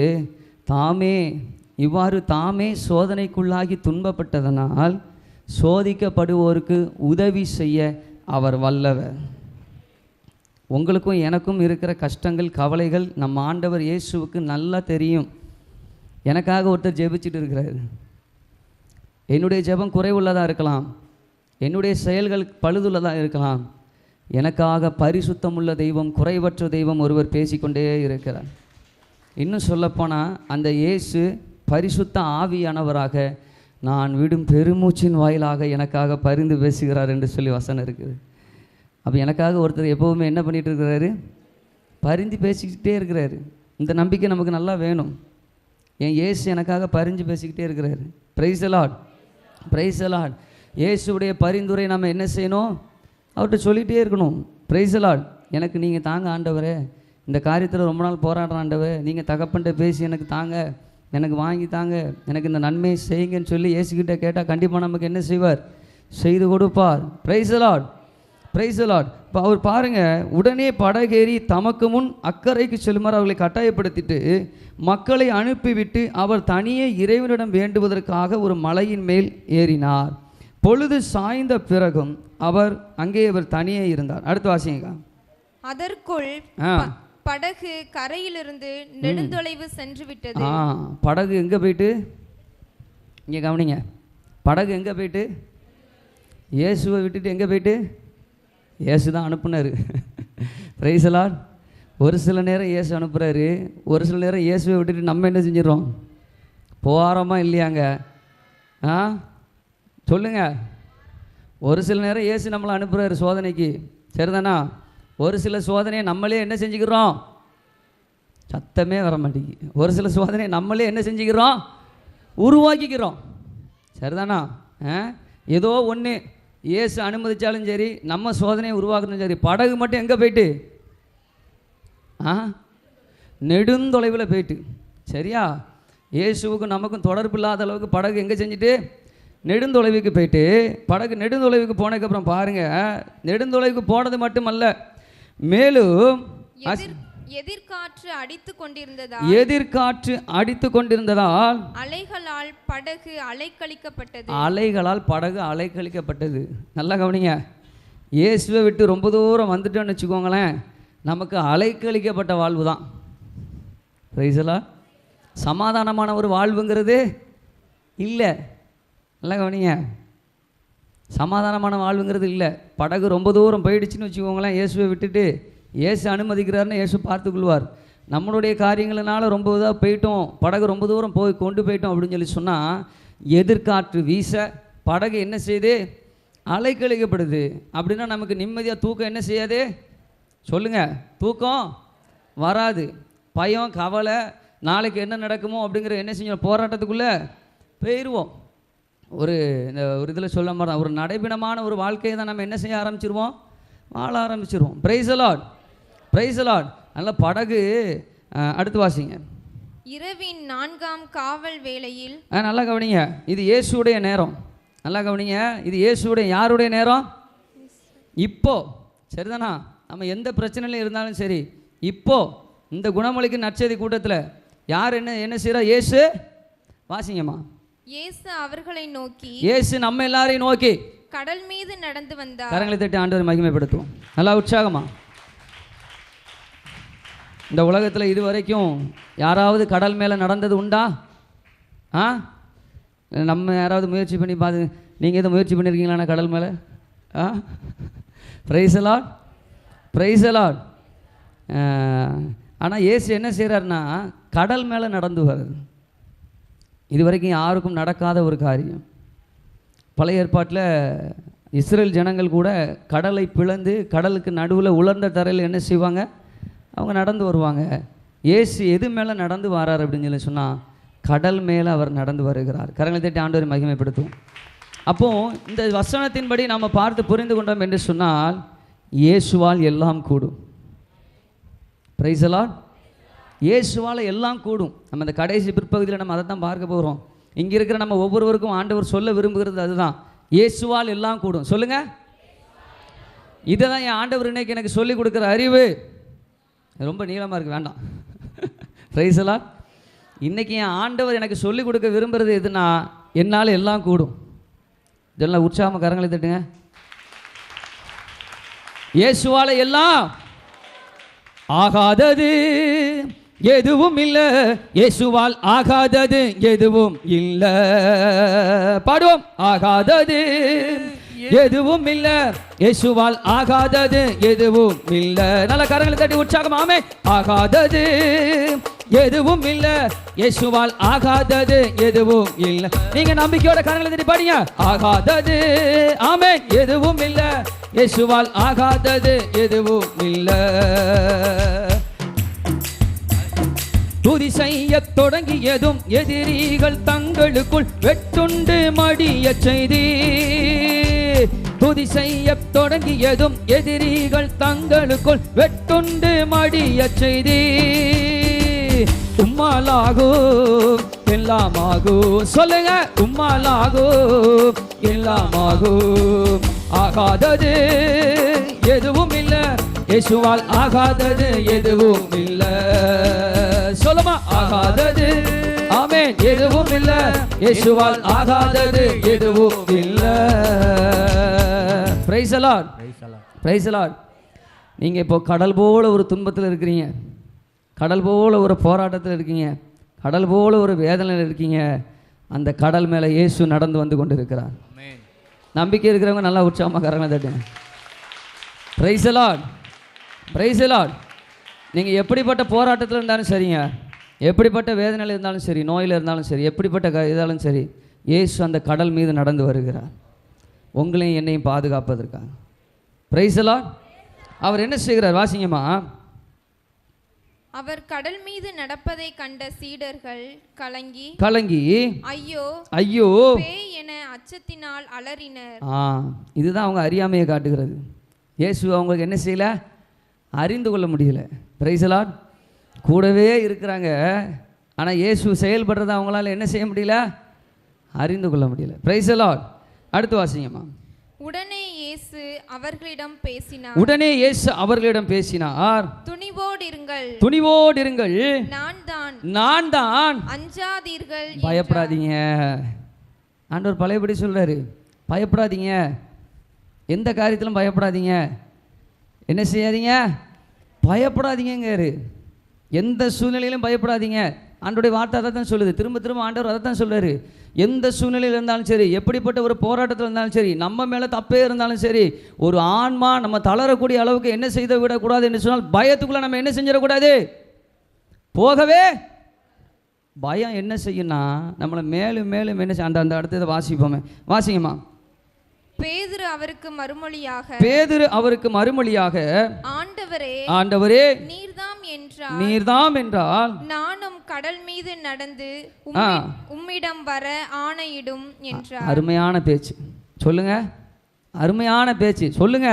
இவ்வாறு தாமே சோதனைக்குள்ளாகி துன்பப்பட்டதனால் சோதிக்கப்படுவோருக்கு உதவி செய்ய அவர் வல்லவர். உங்களுக்கும் எனக்கும் இருக்கிற கஷ்டங்கள், கவலைகள் நம்ம ஆண்டவர் இயேசுவுக்கு நல்லா தெரியும். எனக்காக ஒருத்தர் ஜெபிச்சுட்டு இருக்கிறார். என்னுடைய ஜெபம் குறைவுள்ளதாக இருக்கலாம், என்னுடைய செயல்கள் பழுதுள்ளதாக இருக்கலாம். எனக்காக பரிசுத்தமுள்ள தெய்வம், குறைவற்ற தெய்வம் ஒருவர் பேசிக்கொண்டே இருக்கிறார். இன்னும் சொல்லப்போனால் அந்த இயேசு பரிசுத்த ஆவியானவராக நான் விடும் பெருமூச்சின் வாயிலாக எனக்காக பரிந்து பேசுகிறார் என்று சொல்லி வசனம் இருக்குது. அப்போ எனக்காக ஒருத்தர் எப்போவுமே என்ன பண்ணிகிட்டு இருக்கிறாரு? பரிந்து பேசிக்கிட்டே இருக்கிறாரு. இந்த நம்பிக்கை நமக்கு நல்லா வேணும். என் இயேசு எனக்காக பரிந்து பேசிக்கிட்டே இருக்கிறாரு. Price the lord, praise the Lord. இயேசுடைய பரிந்துரை நம்ம என்ன செய்யணும்? அவர்கிட்ட சொல்லிகிட்டே இருக்கணும். Price the Lord. எனக்கு நீங்கள் தாங்க ஆண்டவரே, இந்த காரியத்தில் ரொம்ப நாள் போராடுற ஆண்டவரே, நீங்கள் தகப்பன்ட்ட பேசி எனக்கு தாங்க, எனக்கு வாங்கி தாங்க, எனக்கு இந்த நன்மையை செய்யுங்கன்னு சொல்லி இயேசுக்கிட்ட கேட்டால் கண்டிப்பாக நமக்கு என்ன செய்வார்? செய்து கொடுப்பார். Price the lord, praise the lord. இப்போ அவர் பாருங்கள், உடனே படகேறி தமக்கு முன் அக்கறைக்கு செல்லுமாறு அவர்களை கட்டாயப்படுத்திட்டு மக்களை அனுப்பிவிட்டு அவர் தனியே இறைவனிடம் வேண்டுவதற்காக ஒரு மலையின் மேல் ஏறினார். பொழுது சாய்ந்த பிறகும் அவர் தனியே இருந்தார். அடுத்து வாசிங்க. அதற்குள் படகு கரையிலிருந்து நெடுந்தொலைவு சென்று விட்டது. படகு எங்கே போயிட்டு? இங்கே கவனிங்க. படகு எங்கே போயிட்டு? இயேசுவை விட்டுட்டு எங்கே போயிட்டு? இயேசு தான் அனுப்புனார். Price the Lord. ஒரு சில நேரம் இயேசு அனுப்புகிறாரு, ஒரு சில நேரம் இயேசுவை விட்டுட்டு நம்ம என்ன செஞ்சிடறோம்? போகிறோமா இல்லையாங்க? சொல்லுங்க. ஒரு சில நேரம் இயேசு நம்மளை அனுப்புகிறாரு சோதனைக்கு, சரிதானா? ஒரு சில சோதனையை நம்மளே என்ன செஞ்சுக்கிறோம்? சத்தமே வர மாட்டேங்குது. ஒரு சில சோதனையை நம்மளே என்ன செஞ்சுக்கிறோம்? உருவாக்கிக்கிறோம், சரிதானா? ஏதோ ஒன்று இயேசு அனுமதித்தாலும் சரி, நம்ம சோதனையை உருவாக்குறதும் சரி. படகு மட்டும் எங்கே போயிட்டு? நெடுந்தொலைவில் போயிட்டு. சரியா? இயேசுவுக்கும் நமக்கும் தொடர்பு இல்லாத அளவுக்கு படகு எங்கே செஞ்சுட்டு? நெடுந்தொலைவுக்கு போயிட்டு. படகு நெடுந்தொலைவுக்கு போனதுக்கப்புறம் பாருங்கள், நெடுந்தொலைவுக்கு போனது மட்டுமல்ல, மேலும் எதிர்காற்று அடித்து கொண்டிருந்ததால் அலைகளால் படகு அலைக்கழிக்கப்பட்டது. அலைகளால் படகு அலைக்கழிக்கப்பட்டது. நல்லா கவனிங்க. இயேசுவை விட்டு ரொம்ப தூரம் வந்துட்டோன்னு வச்சுக்கோங்களேன், நமக்கு அலைக்கழிக்கப்பட்ட வாழ்வு தான். Price the Lord. சமாதானமான ஒரு வாழ்வுங்கிறது இல்லை. நல்லா கவனிங்க. சமாதானமான வாழ்வுங்கிறது இல்லை. படகு ரொம்ப தூரம் போயிடுச்சுன்னு வச்சுக்கோங்களேன், இயேசுவை விட்டுட்டு. இயேசு அனுமதிக்கிறாருன்னு இயேசு பார்த்துக்கொள்வார். நம்மளுடைய காரியங்களினால ரொம்ப இதாக போயிட்டோம், படகு ரொம்ப தூரம் கொண்டு போயிட்டோம் அப்படின்னு சொல்லி சொன்னால், எதிர்காற்று வீச படகு என்ன செய்யுது? அலைக்கழிக்கப்படுது. அப்படின்னா நமக்கு நிம்மதியாக தூக்கம் என்ன செய்யாது? சொல்லுங்கள். தூக்கம் வராது. பயம், கவலை, நாளைக்கு என்ன நடக்குமோ அப்படிங்கிற என்ன செஞ்சோம்? போராட்டத்துக்குள்ளே போயிடுவோம். ஒரு இதில் சொல்ல மாதிரி தான், ஒரு நடைபெணமான ஒரு வாழ்க்கையை தான் நம்ம என்ன செய்ய ஆரம்பிச்சிருவோம்? வாழ ஆரம்பிச்சிருவோம். Price the lord, praise the Lord. அதனால் படகு. அடுத்து வாசிங்க. இரவின் 4ஆம் காவல் வேளையில். நல்லா கவனிங்க. இது இயேசுடைய நேரம். நல்லா கவனிங்க. இது யாருடைய நேரம்? இப்போ, சரிதானா? நம்ம எந்த பிரச்சனையில் இருந்தாலும் சரி, இப்போ இந்த குணமளிக்கும் நற்செய்தி கூட்டத்தில் யார் என்ன செய்கிறா? இயேசு. வாசிங்கம்மா. இயேசு அவர்களை நோக்கி, இயேசு நம்ம எல்லாரையும் நோக்கி கடல் மீது நடந்து வந்தார். கரங்களை தட்டி ஆண்டவரை மகிமைப்படுத்துவோம். நல்லா உற்சாகமா. இந்த உலகத்தில் இதுவரைக்கும் யாராவது கடல் மேலே நடந்தது உண்டா? நம்ம யாராவது முயற்சி பண்ணி பார்த்து, நீங்கள் எதுவும் முயற்சி பண்ணியிருக்கீங்களா கடல் மேலே? Price the lord, praise the lord. ஆனால் இயேசு என்ன செய்கிறாருன்னா, கடல் மேலே நடந்து வருது. இது வரைக்கும் யாருக்கும் நடக்காத ஒரு காரியம். பழைய ஏற்பாட்டில் இஸ்ரேல் ஜனங்கள் கூட கடலை பிளந்து கடலுக்கு நடுவில் உலர்ந்த தரையில் என்ன செய்வாங்க? அவங்க நடந்து வருவாங்க. இயேசு எது மேலே நடந்து வரார் அப்படின்னு சொல்லி சொன்னால், கடல் மேலே அவர் நடந்து வருகிறார். கரங்களை தட்டி ஆண்டவரை மகிமைப்படுத்துவோம். அப்போது இந்த வசனத்தின்படி நாம் பார்த்து புரிந்து கொண்டோம் என்று சொன்னால், இயேசுவால் எல்லாம் கூடும். Praise the lord. இயேசுவால் எல்லாம் கூடும். நம்ம இந்த கடைசி பிற்பகுதியில் நம்ம அதை தான் பார்க்க போகிறோம். இங்கே இருக்கிற நம்ம ஒவ்வொருவருக்கும் ஆண்டவர் சொல்ல விரும்புகிறது அதுதான், இயேசுவால் எல்லாம் கூடும். சொல்லுங்கள். இதை தான் என் ஆண்டவர் இன்னைக்கு எனக்கு சொல்லிக் கொடுக்குற அறிவு. ரொம்ப நீளமாக இருக்குது, வேண்டாம். பிரைஸ் எல்லாம். இன்றைக்கி என் ஆண்டவர் எனக்கு சொல்லிக் கொடுக்க விரும்புகிறது எதுனா, என்னால் எல்லாம் கூடும். இதெல்லாம் உற்சாகமாக கரங்களை தட்டுங்க. இயேசுவால எல்லாம் ஆகாதது எதுவும் இல்லை, இயேசுவால் ஆகாதது எதுவும் இல்லை. பாடுவோம். ஆகாதது எதுவும் இல்லை, இயேசுவால் ஆகாதது எதுவும் இல்லை. நல்ல கரங்களை தட்டி உற்சாகம். ஆமே. ஆகாதது எதுவும் இல்லை, இயேசுவால் ஆகாதது எதுவும் இல்லை. நீங்க நம்பிக்கையோட கரங்களை தட்டி பாடுங்க. ஆகாதது ஆமே எதுவும் இல்லை, இயேசுவால் ஆகாதது எதுவும் இல்லை. துதி செய்ய தொடங்கியதும் எதிரிகள் தங்களுக்குள் வெட்டுண்டு மடிய செய்தி. துதி செய்ய தொடங்கியதும் எதிரிகள் தங்களுக்குள் வெட்டுண்டு மடிய செய்தி. உம்மாலாகும் எல்லாமாகும். சொல்லுங்க. உம்மாலாகும் எல்லாமாகும். ஆகாதது எதுவும் இல்லை, இயேசுவால் ஆகாதது எதுவும் இல்லை. சொல்லுமா. ஆகாதது ஆமென் எதுவும் இல்லை, இயேசுவால் ஆகாதது எதுவும் இல்லை. Price the lord. Praise the Lord. நீங்கள் இப்போ கடல் போல ஒரு துன்பத்தில் இருக்கிறீங்க, கடல் போல ஒரு போராட்டத்தில் இருக்கீங்க, கடல் போல ஒரு வேதனையில் இருக்கீங்க. அந்த கடல் மேலே இயேசு நடந்து வந்து கொண்டு இருக்கிறார். நம்பிக்கை இருக்கிறவங்க நல்லா உற்சாகமாக கரங்களை தட்டுங்க. Price the lord. Praise the Lord. நீங்கள் எப்படிப்பட்ட போராட்டத்தில் இருந்தாலும் சரிங்க, எப்படிப்பட்ட வேதனையில் இருந்தாலும் சரி, நோயில் இருந்தாலும் சரி, எப்படிப்பட்ட இதாலும் சரி, இயேசு அந்த கடல் மீது நடந்து வருகிறார் உங்களையும் என்னையும் பாதுகாப்பதற்காக. Price the lord. அவர் என்ன செய்கிறார் வாசிங்கம்மா. அவர் கடல் மீது நடப்பதை கண்ட சீடர்கள் கலங்கி ஐயோ ஐயோ பேய் என அச்சத்தினால் அலறினர். இதுதான் அவங்க அறியாமையை காட்டுகிறது. இயேசு அவங்களுக்கு என்ன செய்யல, அறிந்து கொள்ள முடியல. Price the Lord. கூடவே இருக்கிறாங்க, ஆனால் இயேசு செயல்படுறத அவங்களால என்ன செய்ய முடியல, அறிந்து கொள்ள முடியல. Price the Lord. அடுத்து வாசிங்கம்மா. உடனே இயேசு அவர்களிடம் பேசினார். உடனே இயேசு அவர்களிடம் பேசினார். துணிவோடு இருங்கள், துணிவோடு இருங்கள், நான் தான், அஞ்சாதீர்கள், பயப்படாதீங்க. ஆண்டவர் பழையபடி சொல்றாரு, பயப்படாதீங்க, எந்த காரியத்திலும் பயப்படாதீங்க, என்ன செய்யாதீங்க, பயப்படாதீங்காரு. எந்த சூழ்நிலையிலும் பயப்படாதீங்க. ஆண்டோடைய வார்த்தை அதை தான் சொல்லுது. திரும்ப திரும்ப ஆண்டவர் அதை தான் சொல்றாரு. எந்த சூழ்நிலையில் இருந்தாலும் சரி, எப்படிப்பட்ட ஒரு போராட்டத்தில் இருந்தாலும் சரி, நம்ம மேலே தப்பே இருந்தாலும் சரி, ஒரு ஆன்மா நம்ம தளரக்கூடிய அளவுக்கு என்ன செய்து விடக்கூடாது என்று சொன்னால், பயத்துக்குள்ளே நம்ம என்ன செஞ்சிடக்கூடாது, போகவே. பயம் என்ன செய்யும்னா நம்மளை மேலும் மேலும் என்ன செய்ய. அந்த அடுத்ததை வாசிப்போமே. வாசிங்கம்மா. பேதுரு அவருக்கு மறுமொழியாக ஆண்டவரே நீர்தாம் என்றால் நானும் கடல் மீது நடந்து உம்மிடம் வர ஆணையிடும் என்றார். அருமையான பேச்சு. சொல்லுங்க. அருமையான பேச்சு. சொல்லுங்க.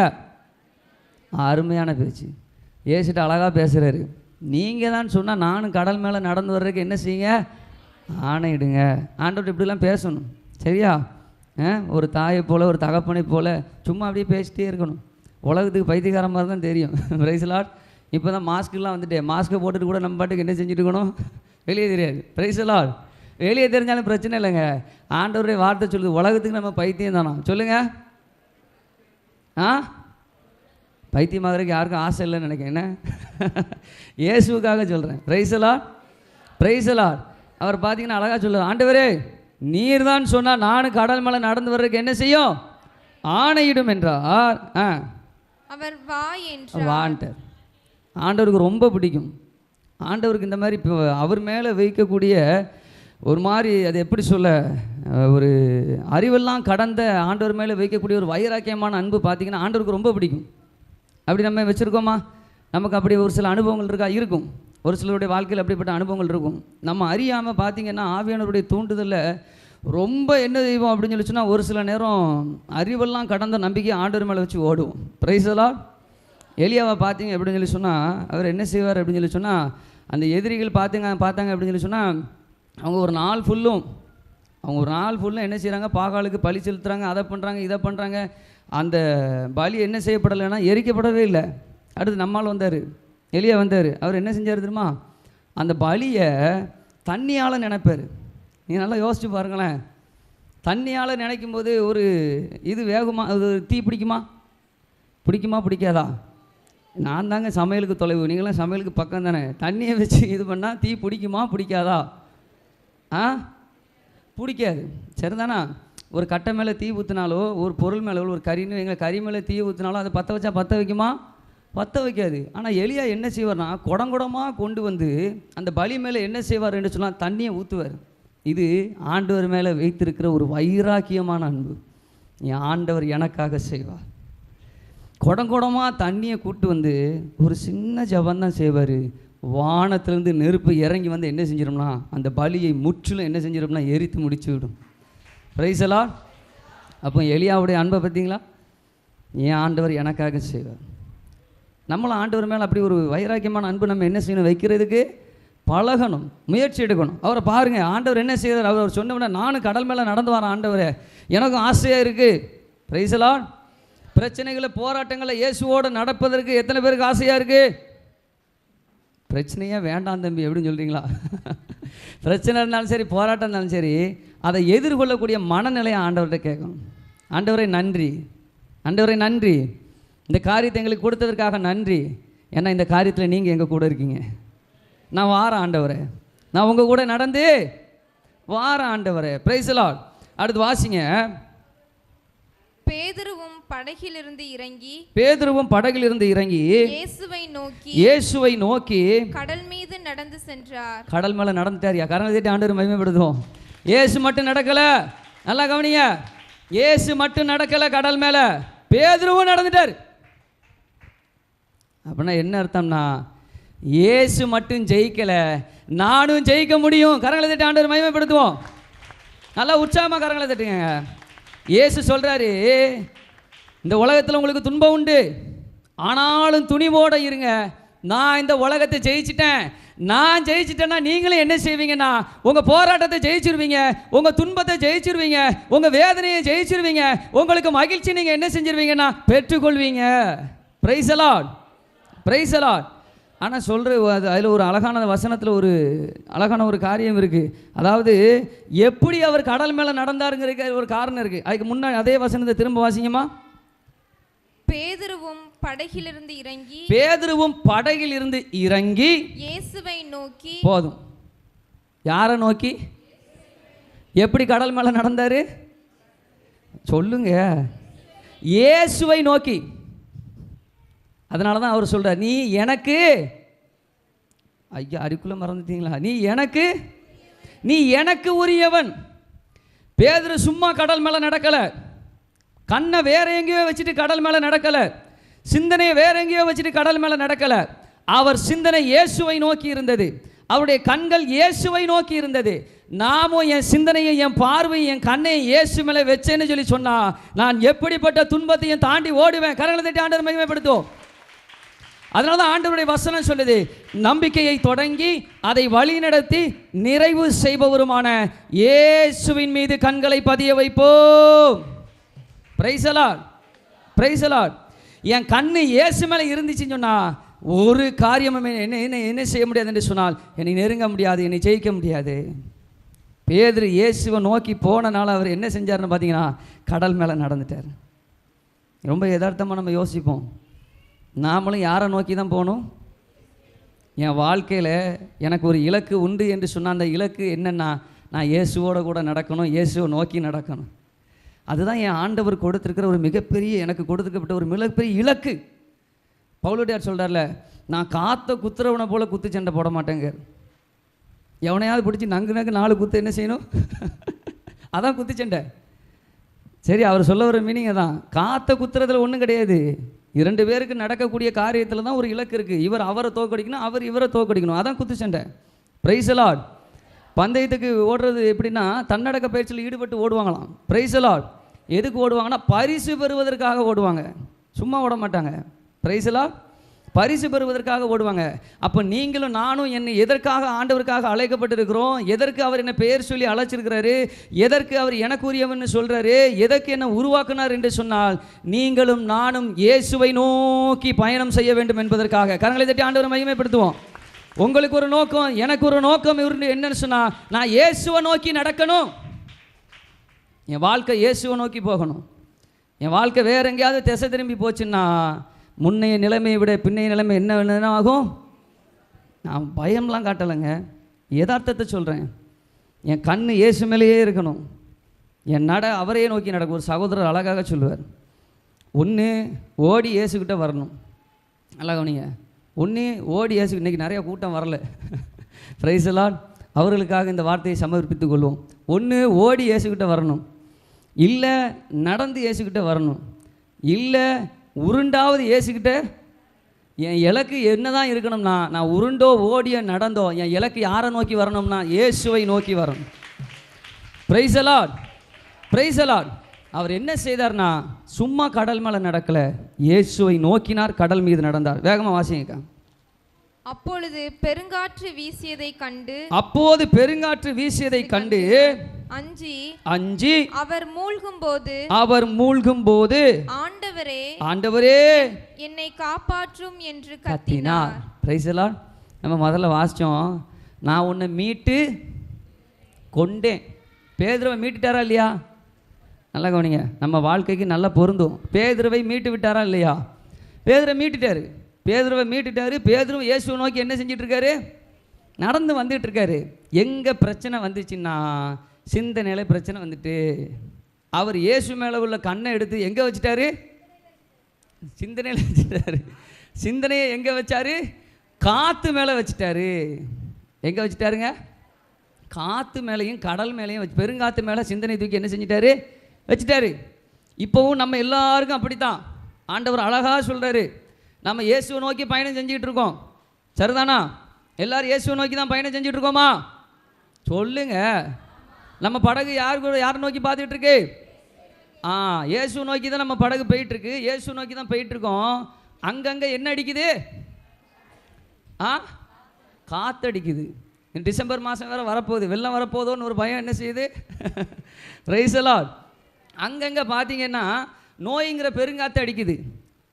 அருமையான பேச்சு. ஏசிட்டு அழகா பேசுறாரு. நீங்க தான் சொன்னா நானும் கடல் மேல நடந்து வர்றதுக்கு என்ன செய்யுங்க, ஆணையிடுங்க. ஆண்டவர் இப்படிலாம் பேசணும். சரியா? ஒரு தாயை போல், ஒரு தகப்பனை போல் சும்மா அப்படியே பேசிட்டே இருக்கணும். உலகத்துக்கு பைத்தியக்கார மாதிரி தான் தெரியும். Price the lord. இப்போ தான் மாஸ்க்கெலாம் வந்துட்டு, மாஸ்க்கை போட்டுட்டு கூட நம்ம பாட்டுக்கு என்ன செஞ்சுட்டு இருக்கணும், வெளியே தெரியாது. Price the Lord. வெளியே தெரிஞ்சாலும் பிரச்சனை இல்லைங்க. ஆண்டவருடைய வார்த்தை சொல்லுது, உலகத்துக்கு நம்ம பைத்தியம் தானோ. சொல்லுங்கள். பைத்தியமாகறதுக்கு யாருக்கும் ஆசை இல்லைன்னு நினைக்கிறேன். என்ன இயேசுக்காக சொல்கிறேன். Praise the lord. Praise the lord. அவர் பார்த்தீங்கன்னா அழகாக சொல்லுவார், ஆண்டவரே நீர் தான் சொன்னால் நானும் கடல் மேலே நடந்து வர்றதுக்கு என்ன செய்யும், ஆணையிடும் என்றார். அவர் வான்ட்டார். ஆண்டவருக்கு ரொம்ப பிடிக்கும். ஆண்டவருக்கு இந்த மாதிரி இப்போ அவர் மேலே வைக்கக்கூடிய ஒரு மாதிரி, அது எப்படி சொல்ல, ஒரு அறிவெல்லாம் கடந்த ஆண்டவர் மேலே வைக்கக்கூடிய ஒரு வைராக்கியமான அன்பு பார்த்தீங்கன்னா ஆண்டவருக்கு ரொம்ப பிடிக்கும். அப்படி நம்ம வச்சுருக்கோமா? நமக்கு அப்படி ஒரு சில அனுபவங்கள் இருக்கா? இருக்கும். ஒரு சிலருடைய வாழ்க்கையில் அப்படிப்பட்ட அனுபவங்கள் இருக்கும். நம்ம அறியாமல் பார்த்தீங்கன்னா ஆவியானவருடைய தூண்டுதலில் ரொம்ப என்ன செய்வோம் அப்படின்னு சொல்லி சொன்னால், ஒரு சில நேரம் அறிவெல்லாம் கடந்த நம்பிக்கை ஆண்டவர் மேலே வச்சு ஓடுவோம். Price the Lord. எலியாவை பார்த்தீங்க அப்படின்னு சொல்லி சொன்னால், அவர் என்ன செய்வார் அப்படின்னு சொல்லி சொன்னால், அந்த எதிரிகள் பார்த்தாங்க அப்படின்னு சொல்லி சொன்னால், அவங்க ஒரு நாள் ஃபுல்லும் என்ன செய்கிறாங்க, பாகாலுக்கு பலி செலுத்துகிறாங்க, அதை பண்ணுறாங்க, இதை பண்ணுறாங்க. அந்த பலி என்ன செய்யப்படலைன்னா எரிக்கப்படவே இல்லை. அடுத்து நம்மால் வந்தார், எலியா வந்தார். அவர் என்ன செஞ்சார் தெரியுமா? அந்த பலியை தண்ணியால் நினைப்பார். நீங்கள் நல்லா யோசிச்சு பாருங்களேன். தண்ணியால் நினைக்கும் போது ஒரு இது வேகுமா, அது தீ பிடிக்குமா பிடிக்காதா? நான் தாங்க சமையலுக்கு தொலைவு, நீங்களாம் சமையலுக்கு பக்கம் தானே. தண்ணியை வச்சு இது பண்ணால் தீ பிடிக்குமா பிடிக்காதா? பிடிக்காது, சரிதானா? ஒரு கட்டை மேலே தீ ஊற்றினாலோ, ஒரு பொருள் மேலே, ஒரு கறி மேலே தீ ஊற்றினாலும் அதை பற்ற வச்சா பற்ற வைக்குமா? பற்ற வைக்காது. ஆனால் எலியா என்ன செய்வார்னா, குடங்குடமாக கொண்டு வந்து அந்த பலி மேலே என்ன செய்வார் என்று சொன்னால் தண்ணியை ஊற்றுவார். இது ஆண்டவர் மேலே வைத்திருக்கிற ஒரு வைராக்கியமான அன்பு. என் ஆண்டவர் எனக்காக செய்வார். குடங்குடமாக தண்ணியை கூட்டு வந்து ஒரு சின்ன ஜபந்தான் செய்வார். வானத்திலேருந்து நெருப்பு இறங்கி வந்து என்ன செஞ்சிடும்னா அந்த பலியை முற்றிலும் என்ன செஞ்சிடும்னா எரித்து முடிச்சு விடும். Price the lord. அப்போ எலியாவுடைய அன்பை பார்த்தீங்களா? என் ஆண்டவர் எனக்காக செய்வார். நம்மளும் ஆண்டவர் மேலே அப்படி ஒரு வைராக்கியமான அன்பு நம்ம என்ன செய்யணும், வைக்கிறதுக்கு பழகணும், முயற்சி எடுக்கணும். அவரை பாருங்கள், ஆண்டவர் என்ன செய்கிறார். அவர் சொன்னோம்னா நானும் கடல் மேலே நடந்து வரேன் ஆண்டவரே, எனக்கும் ஆசையாக இருக்குது. Price the Lord. பிரச்சனைகளை போராட்டங்களை இயேசுவோடு நடப்பதற்கு எத்தனை பேருக்கு ஆசையாக இருக்குது? பிரச்சனையே வேண்டாம் தம்பி எப்படின்னு சொல்கிறீங்களா? பிரச்சனை இருந்தாலும் சரி, போராட்டம் இருந்தாலும் சரி, அதை எதிர்கொள்ளக்கூடிய மனநிலையை ஆண்டவர்கிட்ட கேட்கணும். ஆண்டவரை நன்றி, ஆண்டவரை நன்றி, இந்த காரியத்தை எங்களுக்கு கொடுத்ததற்காக நன்றி. ஏன்னா இந்த காரியத்தில் நீங்கள் எங்கள் கூட இருக்கீங்க. நான் வாரேன் ஆண்டவரே, நான் உங்கள் கூட நடந்து வாரேன் ஆண்டவரே. Price the Lord. அடுத்து வாசிங்க. பேதுருவும் படகிலிருந்து இறங்கி இயேசுவை நோக்கி கடல் மீது நடந்து சென்றார். கடல் மேலே நடந்துட்டாரியா? கரங்களை தட்டி ஆண்டவரை மகிமைப்படுத்துவோம். இயேசு மட்டும் நடக்கல, நல்லா கவனிங்க. இயேசு மட்டும் நடக்கல கடல் மேலே, பேதுருவும் நடந்துட்டார். அப்படின்னா என்ன அர்த்தம்னா, இயேசு மட்டும் ஜெயிக்கல, நானும் ஜெயிக்க முடியும். கரங்களை தட்டி ஆண்டவரை மகிமைப்படுத்துவோம். நல்லா உற்சாகமாக கரங்களை தட்டுங்க. இயேசு சொல்கிறாரு, இந்த உலகத்தில் உங்களுக்கு துன்பம் உண்டு, ஆனாலும் துணிவோடு இருங்க. நான் இந்த உலகத்தை ஜெயிச்சிட்டேன். நான் ஜெயிச்சிட்டேன்னா நீங்களும் என்ன செய்வீங்கன்னா உங்கள் போராட்டத்தை ஜெயிச்சிருவீங்க, உங்கள் துன்பத்தை ஜெயிச்சிருவீங்க, உங்கள் வேதனையை ஜெயிச்சிருவீங்க, உங்களுக்கு மகிழ்ச்சி நீங்கள் என்ன செஞ்சிருவீங்கன்னா பெற்றுக்கொள்வீங்க. Praise the lord, praise the lord. ஆனால் சொல்கிற அதில் ஒரு அழகான வசனத்தில் ஒரு அழகான ஒரு காரியம் இருக்குது. அதாவது எப்படி அவர் கடல் மேலே நடந்தாருங்கிற ஒரு காரணம் இருக்குது. அதுக்கு முன்னாடி அதே வசனத்தை திரும்ப வாசிங்கம்மா. பேதுருவும் படகிலிருந்து இறங்கி இயேசுவை நோக்கி. போதும். யாரை நோக்கி? எப்படி கடல் மேலே நடந்தாரு சொல்லுங்க? இயேசுவை நோக்கி. அதனால தான் அவர் சொல்கிறார், நீ எனக்கு, ஐயா அதுக்குள்ளே மறந்துட்டீங்களா, நீ எனக்கு உரியவன். பேதுரு சும்மா கடல் மேலே நடக்கலை, கண்ணை வேற எங்கேயோ வச்சுட்டு கடல் மேலே நடக்கலை, சிந்தனையை வேற எங்கேயோ வச்சுட்டு கடல் மேலே நடக்கலை. அவர் சிந்தனை இயேசுவை நோக்கி இருந்தது, அவருடைய கண்கள் இயேசுவை நோக்கி இருந்தது. நாமும் என் சிந்தனையை, என் பார்வையை, என் கண்ணை இயேசு மேலே வச்சேன்னு சொல்லி சொன்னா நான் எப்படிப்பட்ட துன்பத்தையும் தாண்டி ஓடுவேன். கரங்களை தட்டி ஆண்டவரை மகிமைப்படுத்துவோம். அதனால தான் ஆண்டவருடைய வசனம் சொல்லுது, நம்பிக்கையை தொடங்கி அதை வழிநடத்தி நிறைவு செய்பவருமான இயேசுவின் மீது கண்களை பதிய வைப்போம். Praise the lord, praise the lord. என் கண்ணு இயேசு மேலே இருந்துச்சுன்னு சொன்னால் ஒரு காரியமும் என்ன செய்ய முடியாது என்று சொன்னால் என்னை நெருங்க முடியாது, என்னை ஜெயிக்க முடியாது. பேதுரு இயேசுவை நோக்கி போனனால அவர் என்ன செஞ்சார்னு பார்த்தீங்கன்னா கடல் மேலே நடந்துட்டார். ரொம்ப யதார்த்தமாக நம்ம யோசிப்போம், நாமளும் யாரை நோக்கி தான் போகணும்? என் வாழ்க்கையில் எனக்கு ஒரு இலக்கு உண்டு என்று சொன்னால் அந்த இலக்கு என்னென்னா நான் இயேசுவோட கூட நடக்கணும், இயேசுவை நோக்கி நடக்கணும். அதுதான் என் ஆண்டவர் கொடுத்துருக்கிற ஒரு மிகப்பெரிய, எனக்கு கொடுத்துக்கப்பட்ட ஒரு மிகப்பெரிய இலக்கு. பவுலடியார் சொல்கிறார்ல, நான் காத்த குத்துறவனை போல் குத்து சண்டை போட மாட்டேங்க. எவனையாவது பிடிச்சி நங்கு 4 குத்து என்ன செய்யணும்? அதான் குத்து சண்டை. சரி, அவர் சொல்ல வர மீனிங் தான். காத்த குத்துறதுல ஒன்றும் கிடையாது. 2 பேருக்கு நடக்கக்கூடிய காரியத்தில் தான் ஒரு இலக்கு இருக்குது. இவர் அவரை தோக்கடிக்கணும், அவர் இவரை தோக்கடிக்கணும். அதான் குத்து சண்டை. Price the Lord. பந்தயத்துக்கு ஓடுறது எப்படின்னா தன்னடக்க பயிற்சியில் ஈடுபட்டு ஓடுவாங்களாம். Price the Lord. எதுக்கு ஓடுவாங்கன்னா பரிசு பெறுவதற்காக ஓடுவாங்க, சும்மா ஓட மாட்டாங்க. Price the Lord. பரிசு பெறுவதற்காக ஓடுவாங்க. அப்போ நீங்களும் நானும் என்னை எதற்காக ஆண்டவருக்காக அழைக்கப்பட்டிருக்கிறோம், எதற்கு அவர் என்னை பெயர் சொல்லி அழைச்சிருக்கிறாரு, எதற்கு அவர் எனக்கு உரியவன்னு சொல்கிறாரு, எதற்கு என்னை உருவாக்குனார் என்று சொன்னால் நீங்களும் நானும் இயேசுவை நோக்கி பயணம் செய்ய வேண்டும் என்பதற்காக. கரங்களை தட்டி ஆண்டவரை மகிமைப்படுத்துவோம். உங்களுக்கு ஒரு நோக்கம், எனக்கு ஒரு நோக்கம் இருந்து என்னன்னு சொன்னா, நான் இயேசுவை நோக்கி நடக்கணும். என் வாழ்க்கை இயேசுவை நோக்கி போகணும். என் வாழ்க்கை வேற எங்கேயாவது திசை திரும்பி போச்சுன்னா முன்னைய நிலைமையை விட பின்னைய நிலைமை என்ன ஆகும்? நான் பயம்லாம் காட்டலைங்க, யதார்த்தத்தை சொல்கிறேன். என் கண் இயேசு மேலேயே இருக்கணும். என் நட அவரையே நோக்கி நடக்கும். ஒரு சகோதரர் அழகாக சொல்லுவார், ஒன்று ஓடி இயேசுக்கிட்ட வரணும். நல்லா கவனிங்க, ஒன்று ஓடி இயேசு. இன்றைக்கி நிறையா கூட்டம் வரல, பிரைஸ் எல்லாம் அவர்களுக்காக இந்த வார்த்தையை சமர்ப்பித்து கொள்வோம். ஒன்று ஓடி இயேசுக்கிட்ட வரணும், இல்லை நடந்து இயேசுக்கிட்ட வரணும், இல்லை உருண்டாவது இயேசுக்கிட்ட. என் இலக்கு என்ன தான் இருக்கணும்னா, நான் உருண்டோ ஓடியோ நடந்தோ என் இலக்கு யாரை நோக்கி வரணும்னா இயேசுவை நோக்கி வரணும். Praise lord, praise lord. அவர் என்ன செய்தார்னா சும்மா கடல் மேலே நடக்கல, இயேசுவை நோக்கினார், கடல் மீது நடந்தார். வேகமாக வாசிங்க. அப்பொழுது பெருங்காற்று வீசியதை கண்டு, அப்போது பெருங்காற்று வீசியதை கண்டு அஞ்சி அஞ்சி அவர் மூழ்கும் போது ஆண்டவரே ஆண்டவரே என்னை காப்பாற்றும் என்று கத்தினார். Praise the lord. நம்ம முதல்ல வாசிச்சோம், நான் உன்னை மீட்டு கொண்டேன். பேதுருவை மீட்டுட்டாரா இல்லையா? நல்லா கவனிங்க, நம்ம வாழ்க்கைக்கு நல்லா பொருந்தும். பேதுருவை மீட்டு விட்டாரா இல்லையா? பேதுருவை மீட்டுட்டாரு, பேதுருவை மீட்டுட்டாரு. பேதுருவை இயேசுவை நோக்கி என்ன செஞ்சிட்டு இருக்காரு? நடந்து வந்துட்டு இருக்காரு. எங்கே பிரச்சனை வந்துச்சுன்னா சிந்தனையில பிரச்சனை வந்துட்டு அவர் இயேசு மேலே உள்ள கண்ணை எடுத்து எங்கே வச்சுட்டாரு? சிந்தனையில் வச்சுட்டாரு. சிந்தனையை எங்கே வச்சாரு? காற்று மேலே வச்சுட்டாரு. எங்கே வச்சுட்டாருங்க? காற்று மேலேயும் கடல் மேலேயும் வச்சு, பெருங்காற்று மேலே சிந்தனை தூக்கி என்ன செஞ்சிட்டாரு? வச்சுட்டாரு. இப்போவும் நம்ம எல்லாருக்கும் அப்படித்தான். ஆண்டவர் அழகாக சொல்கிறாரு, நம்ம இயேசுவை நோக்கி பயணம் செஞ்சுக்கிட்டு இருக்கோம். சரிதானா? எல்லாரும் இயேசுவை நோக்கி தான் பயணம் செஞ்சுட்டு இருக்கோமா? சொல்லுங்க. நம்ம படகு யாரை நோக்கி பார்த்துக்கிட்டு இருக்கு? இயேசுவை நோக்கி தான் நம்ம படகு போயிட்டுருக்கு. இயேசுவை நோக்கி தான் போயிட்டுருக்கோம். அங்கங்கே என்ன அடிக்குது? காற்று அடிக்குது. டிசம்பர் மாதம் வேறு வரப்போகுது, வெள்ளம் வரப்போதோன்னு ஒரு பயம் என்ன செய்யுது? Price the Lord. அங்கங்கே பார்த்தீங்கன்னா நோய்ங்கிற பெருங்காற்று அடிக்குது,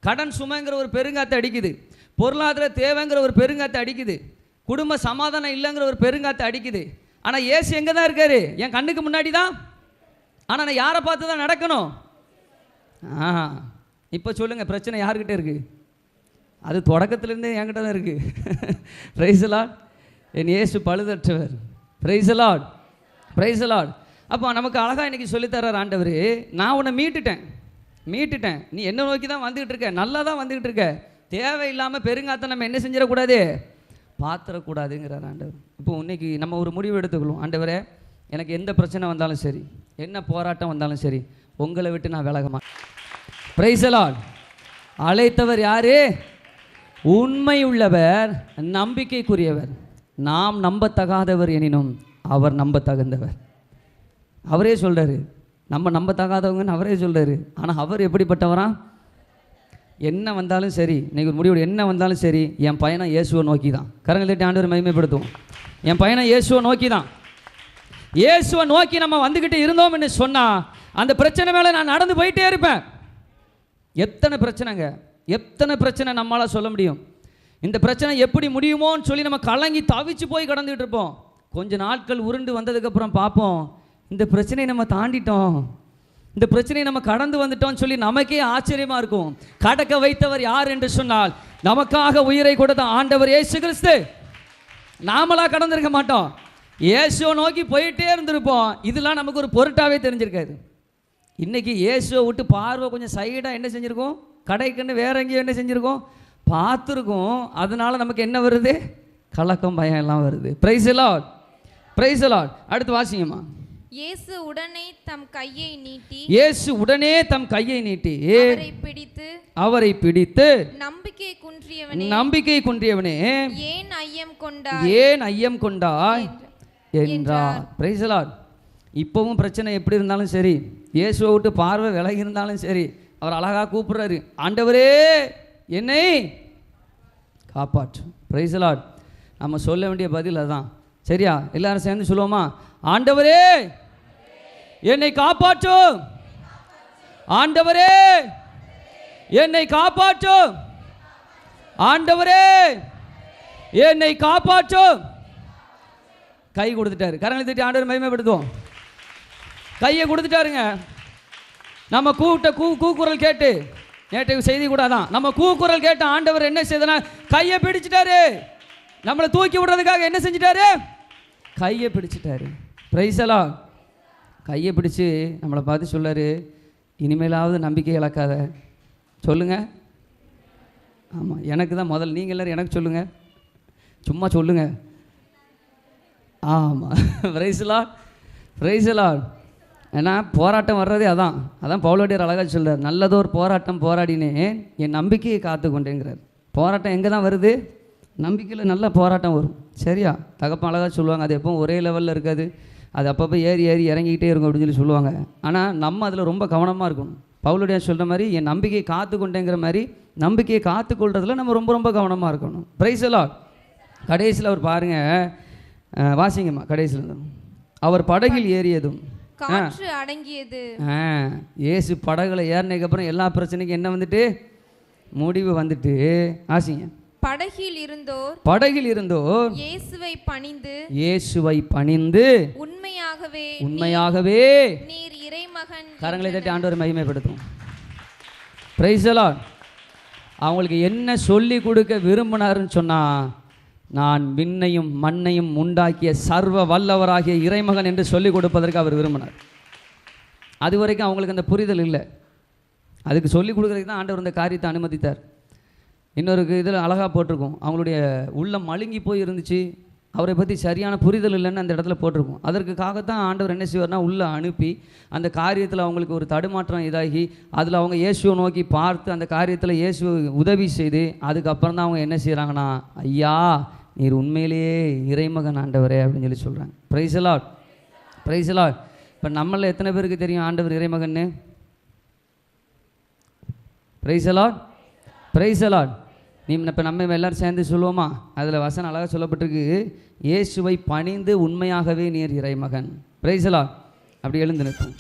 கடன் சுமைங்கிற ஒரு பெருங்காற்று அடிக்குது, பொருளாதார தேவைங்கிற ஒரு பெருங்காற்று அடிக்குது, குடும்ப சமாதானம் இல்லைங்கிற ஒரு பெருங்காற்று அடிக்குது. ஆனால் இயேசு எங்கே தான் இருக்காரு? என் கண்ணுக்கு முன்னாடி தான். ஆனால் நான் யாரை பார்த்து தான் நடக்கணும்? இப்போ சொல்லுங்கள், பிரச்சனை யார்கிட்ட இருக்குது? அது தொடக்கத்துலேருந்தே என்கிட்ட தான் இருக்குது. Price the lord. என் இயேசு பழுதற்றவர். Praise the lord, praise the lord. அப்போ நமக்கு அழகாக இன்றைக்கி சொல்லித்தர்றார் ஆண்டவர், நான் உன்னை மீட்டுட்டேன், நீ என்ன நோக்கி தான் வந்துக்கிட்டு இருக்க, நல்லா தான் வந்துக்கிட்டு இருக்க. தேவையில்லாமல் பெருங்காற்றை நம்ம என்ன செஞ்சிடக்கூடாது? பாத்திரக்கூடாதுங்கிறார் ஆண்டவர். இப்போ இன்னைக்கு நம்ம ஒரு முடிவு எடுத்துக்கணும். ஆண்டவரே, எனக்கு எந்த பிரச்சனை வந்தாலும் சரி, என்ன போராட்டம் வந்தாலும் சரி, உங்களை விட்டு நான் விலக மாட்டேன். Price the Lord. அழைத்தவர் யாரு? உண்மை உள்ளவர், நம்பிக்கைக்குரியவர். நாம் நம்பத்தகாதவர் எனினும் அவர் நம்பத்தகுந்தவர். அவரே சொல்றாரு, நம்ம நம்பத்தகாதவங்கன்னு அவரே சொல்றாரு. ஆனால் அவர் எப்படிப்பட்டவரா? என்ன வந்தாலும் சரி, இன்னைக்கு ஒரு முடிவு, என்ன வந்தாலும் சரி, என் பயணம் இயேசுவை நோக்கி தான். கரங்களை தட்டி ஆண்டவரை மகிமைப்படுத்துவோம். என் பயணம் இயேசுவை நோக்கி தான். இயேசுவை நோக்கி நம்ம வந்துக்கிட்டு இருந்தோம்னு சொன்னால் அந்த பிரச்சனை மேலே நான் நடந்து போயிட்டே இருப்பேன். எத்தனை பிரச்சனைங்க, எத்தனை பிரச்சனை நம்மளால் சொல்ல முடியும். இந்த பிரச்சனை எப்படி முடியுமோன்னு சொல்லி நம்ம கலங்கி தவிச்சு போய் கடந்துகிட்டு இருப்போம். கொஞ்ச நாட்கள் உருண்டு வந்ததுக்கப்புறம் பார்ப்போம், இந்த பிரச்சனையை நம்ம தாண்டிட்டோம், இந்த பிரச்சனையை நம்ம கடந்து வந்துட்டோம்னு சொல்லி நமக்கே ஆச்சரியமாக இருக்கும். கடக்க வைத்தவர் யார் என்று சொன்னால் நமக்காக உயிரை கொடுத்த ஆண்டவர் இயேசு கிறிஸ்து. நாமளாக கடந்திருக்க மாட்டோம், இயேசுவை நோக்கி போயிட்டே இருந்திருப்போம். இதெல்லாம் நமக்கு ஒரு பொருட்டாவே தெரிஞ்சிருக்காது. இன்றைக்கி இயேசுவை விட்டு பார்வை கொஞ்சம் சைடாக என்ன செஞ்சுருக்கோம்? கடைக்குன்னு வேற எங்கேயும் என்ன செஞ்சுருக்கோம்? பார்த்துருக்கோம். அதனால நமக்கு என்ன வருது? கலக்கம், பயம் எல்லாம் வருது. Price the lord, praise the Lord. அடுத்து வாசிங்கம்மா. இயேசு உடனே தம் கையை நீட்டி, இயேசு உடனே தம் கையை நீட்டி அவரை பிடித்து நம்பிக்கை குன்றியவனே ஏன் ஐயம் கொண்டாய் என்றார். Price the Lord. இப்பவும் பிரச்சனை எப்படி இருந்தாலும் சரி, இயேசுவை விட்டு பார்வை விலகி இருந்தாலும் சரி, அவர் அழகாக கூப்பிடுறாரு, ஆண்டவரே என்னை காப்பாற்று. Price the lord. நம்ம சொல்ல வேண்டிய பதில் அதான். சரியா? எல்லாரும் சேர்ந்து சொல்லுவோமா? ஆண்டவரே என்னை காப்பாற்றும், ஆண்டவரே என்னை காப்பாற்றும், ஆண்டவரே என்னை காப்பாற்றும். கை கொடுத்துட்டாரு. கரங்களை தட்டி ஆண்டவர் மகிமைப்படுத்துவோம். கையை கொடுத்துட்டாருங்க. நம்ம கூக்குரல் கேட்டு, நேற்று செய்தி கூட தான், நம்ம கூக்குரல் கேட்ட ஆண்டவர் என்ன செய்தனா கையை பிடிச்சிட்டாரு. நம்மளை தூக்கி விடுறதுக்காக என்ன செஞ்சிட்டாரு? கையை பிடிச்சிட்டாரு. பிரைஸலா. கையை பிடிச்சு நம்மளை பார்த்து சொல்லாரு, இனிமேலாவது நம்பிக்கை இழக்காத. சொல்லுங்க. ஆமாம், எனக்கு தான் முதல்ல. நீங்கள் எல்லோரும் எனக்கு சொல்லுங்கள், சும்மா சொல்லுங்கள். ஆமாம், பிரைஸலா. ஏன்னா போராட்டம் வர்றதே அதான் பவுலடியார் அழகாக சொல்கிறார், நல்லதோர் போராட்டம் போராடினேன் என் நம்பிக்கையை காத்து கொண்டேங்கிறார். போராட்டம் எங்கே தான் வருது? நம்பிக்கையில் நல்ல போராட்டம் வரும். சரியா? தகப்பன் அழகாக சொல்லுவாங்க, அது எப்பவும் ஒரே லெவலில் இருக்காது, அது அப்பப்போ ஏறி இறங்கிக்கிட்டே இருக்கும் அப்படின்னு சொல்லி சொல்லுவாங்க. ஆனால் நம்ம அதில் ரொம்ப கவனமாக இருக்கணும். பவுலடியார் சொல்கிற மாதிரி என் நம்பிக்கையை காத்து கொண்டேங்கிற மாதிரி நம்பிக்கையை காத்து கொள்றதுல நம்ம ரொம்ப ரொம்ப கவனமாக இருக்கணும். பிரைஸலா. கடைசியில் அவர் பாருங்கள், வாசிங்கம்மா கடைசியில். அவர் படகில் ஏறியதும் காற்று அடங்கியது. இயேசு படகுல ஏறினதுக்கு அப்புறம் எல்லா பிரச்சனைக்கும் என்ன வந்துட்டு? முடிவு வந்துட்டு. ஆசிங்க. படகில் இருந்தோர் இயேசுவை பணிந்து உண்மையாகவே நீர் இறைமகன். கரங்களை தட்டி ஆண்டவரை மகிமைப்படுத்தும். Price the Lord. அவங்களுக்கு என்ன சொல்லி கொடுக்க விரும்பினாருன்னு சொன்னா, நான் விண்ணையும் மண்ணையும் உண்டாக்கிய சர்வ வல்லவராகிய இறைமகன் என்று சொல்லிக் கொடுப்பதற்கு அவர் விரும்பினார். அது வரைக்கும் அவங்களுக்கு அந்த புரிதல் இல்லை. அதுக்கு சொல்லிக் கொடுக்குறதுக்கு தான் ஆண்டவர் இந்த காரியத்தை அனுமதித்தார். இன்னொரு இதில் அழகாக போட்டிருக்கோம், அவங்களுடைய உள்ளம் மழுங்கி போய் இருந்துச்சு, அவரை பற்றி சரியான புரிதல் இல்லைன்னு அந்த இடத்துல போட்டிருக்கோம். அதற்காகத்தான் ஆண்டவர் என்ன செய்வார்னா உள்ளே அனுப்பி அந்த காரியத்தில் அவங்களுக்கு ஒரு தடுமாற்றம் இதாகி அதில் அவங்க இயேசுவை நோக்கி பார்த்து அந்த காரியத்தில் இயேசு உதவி செய்து அதுக்கப்புறம் தான் அவங்க என்ன செய்கிறாங்கன்னா, ஐயா நீர் உண்மையிலேயே இறைமகன் ஆண்டவரே அப்படின்னு சொல்லி சொல்கிறாங்க. Praise the lord. Praise the lord. இப்போ நம்மள எத்தனை பேருக்கு தெரியும் ஆண்டவர் இறைமகன்னு? Praise the lord. Praise the lord. இப்போ நம்ம எல்லோரும் சேர்ந்து சொல்லுவோமா? அதில் வசனம் அழகாக சொல்லப்பட்டிருக்கு, இயேசுவை பணிந்து உண்மையாகவே நீர் இறைமகன். Price the lord. அப்படி எழுந்து நிற்போம்.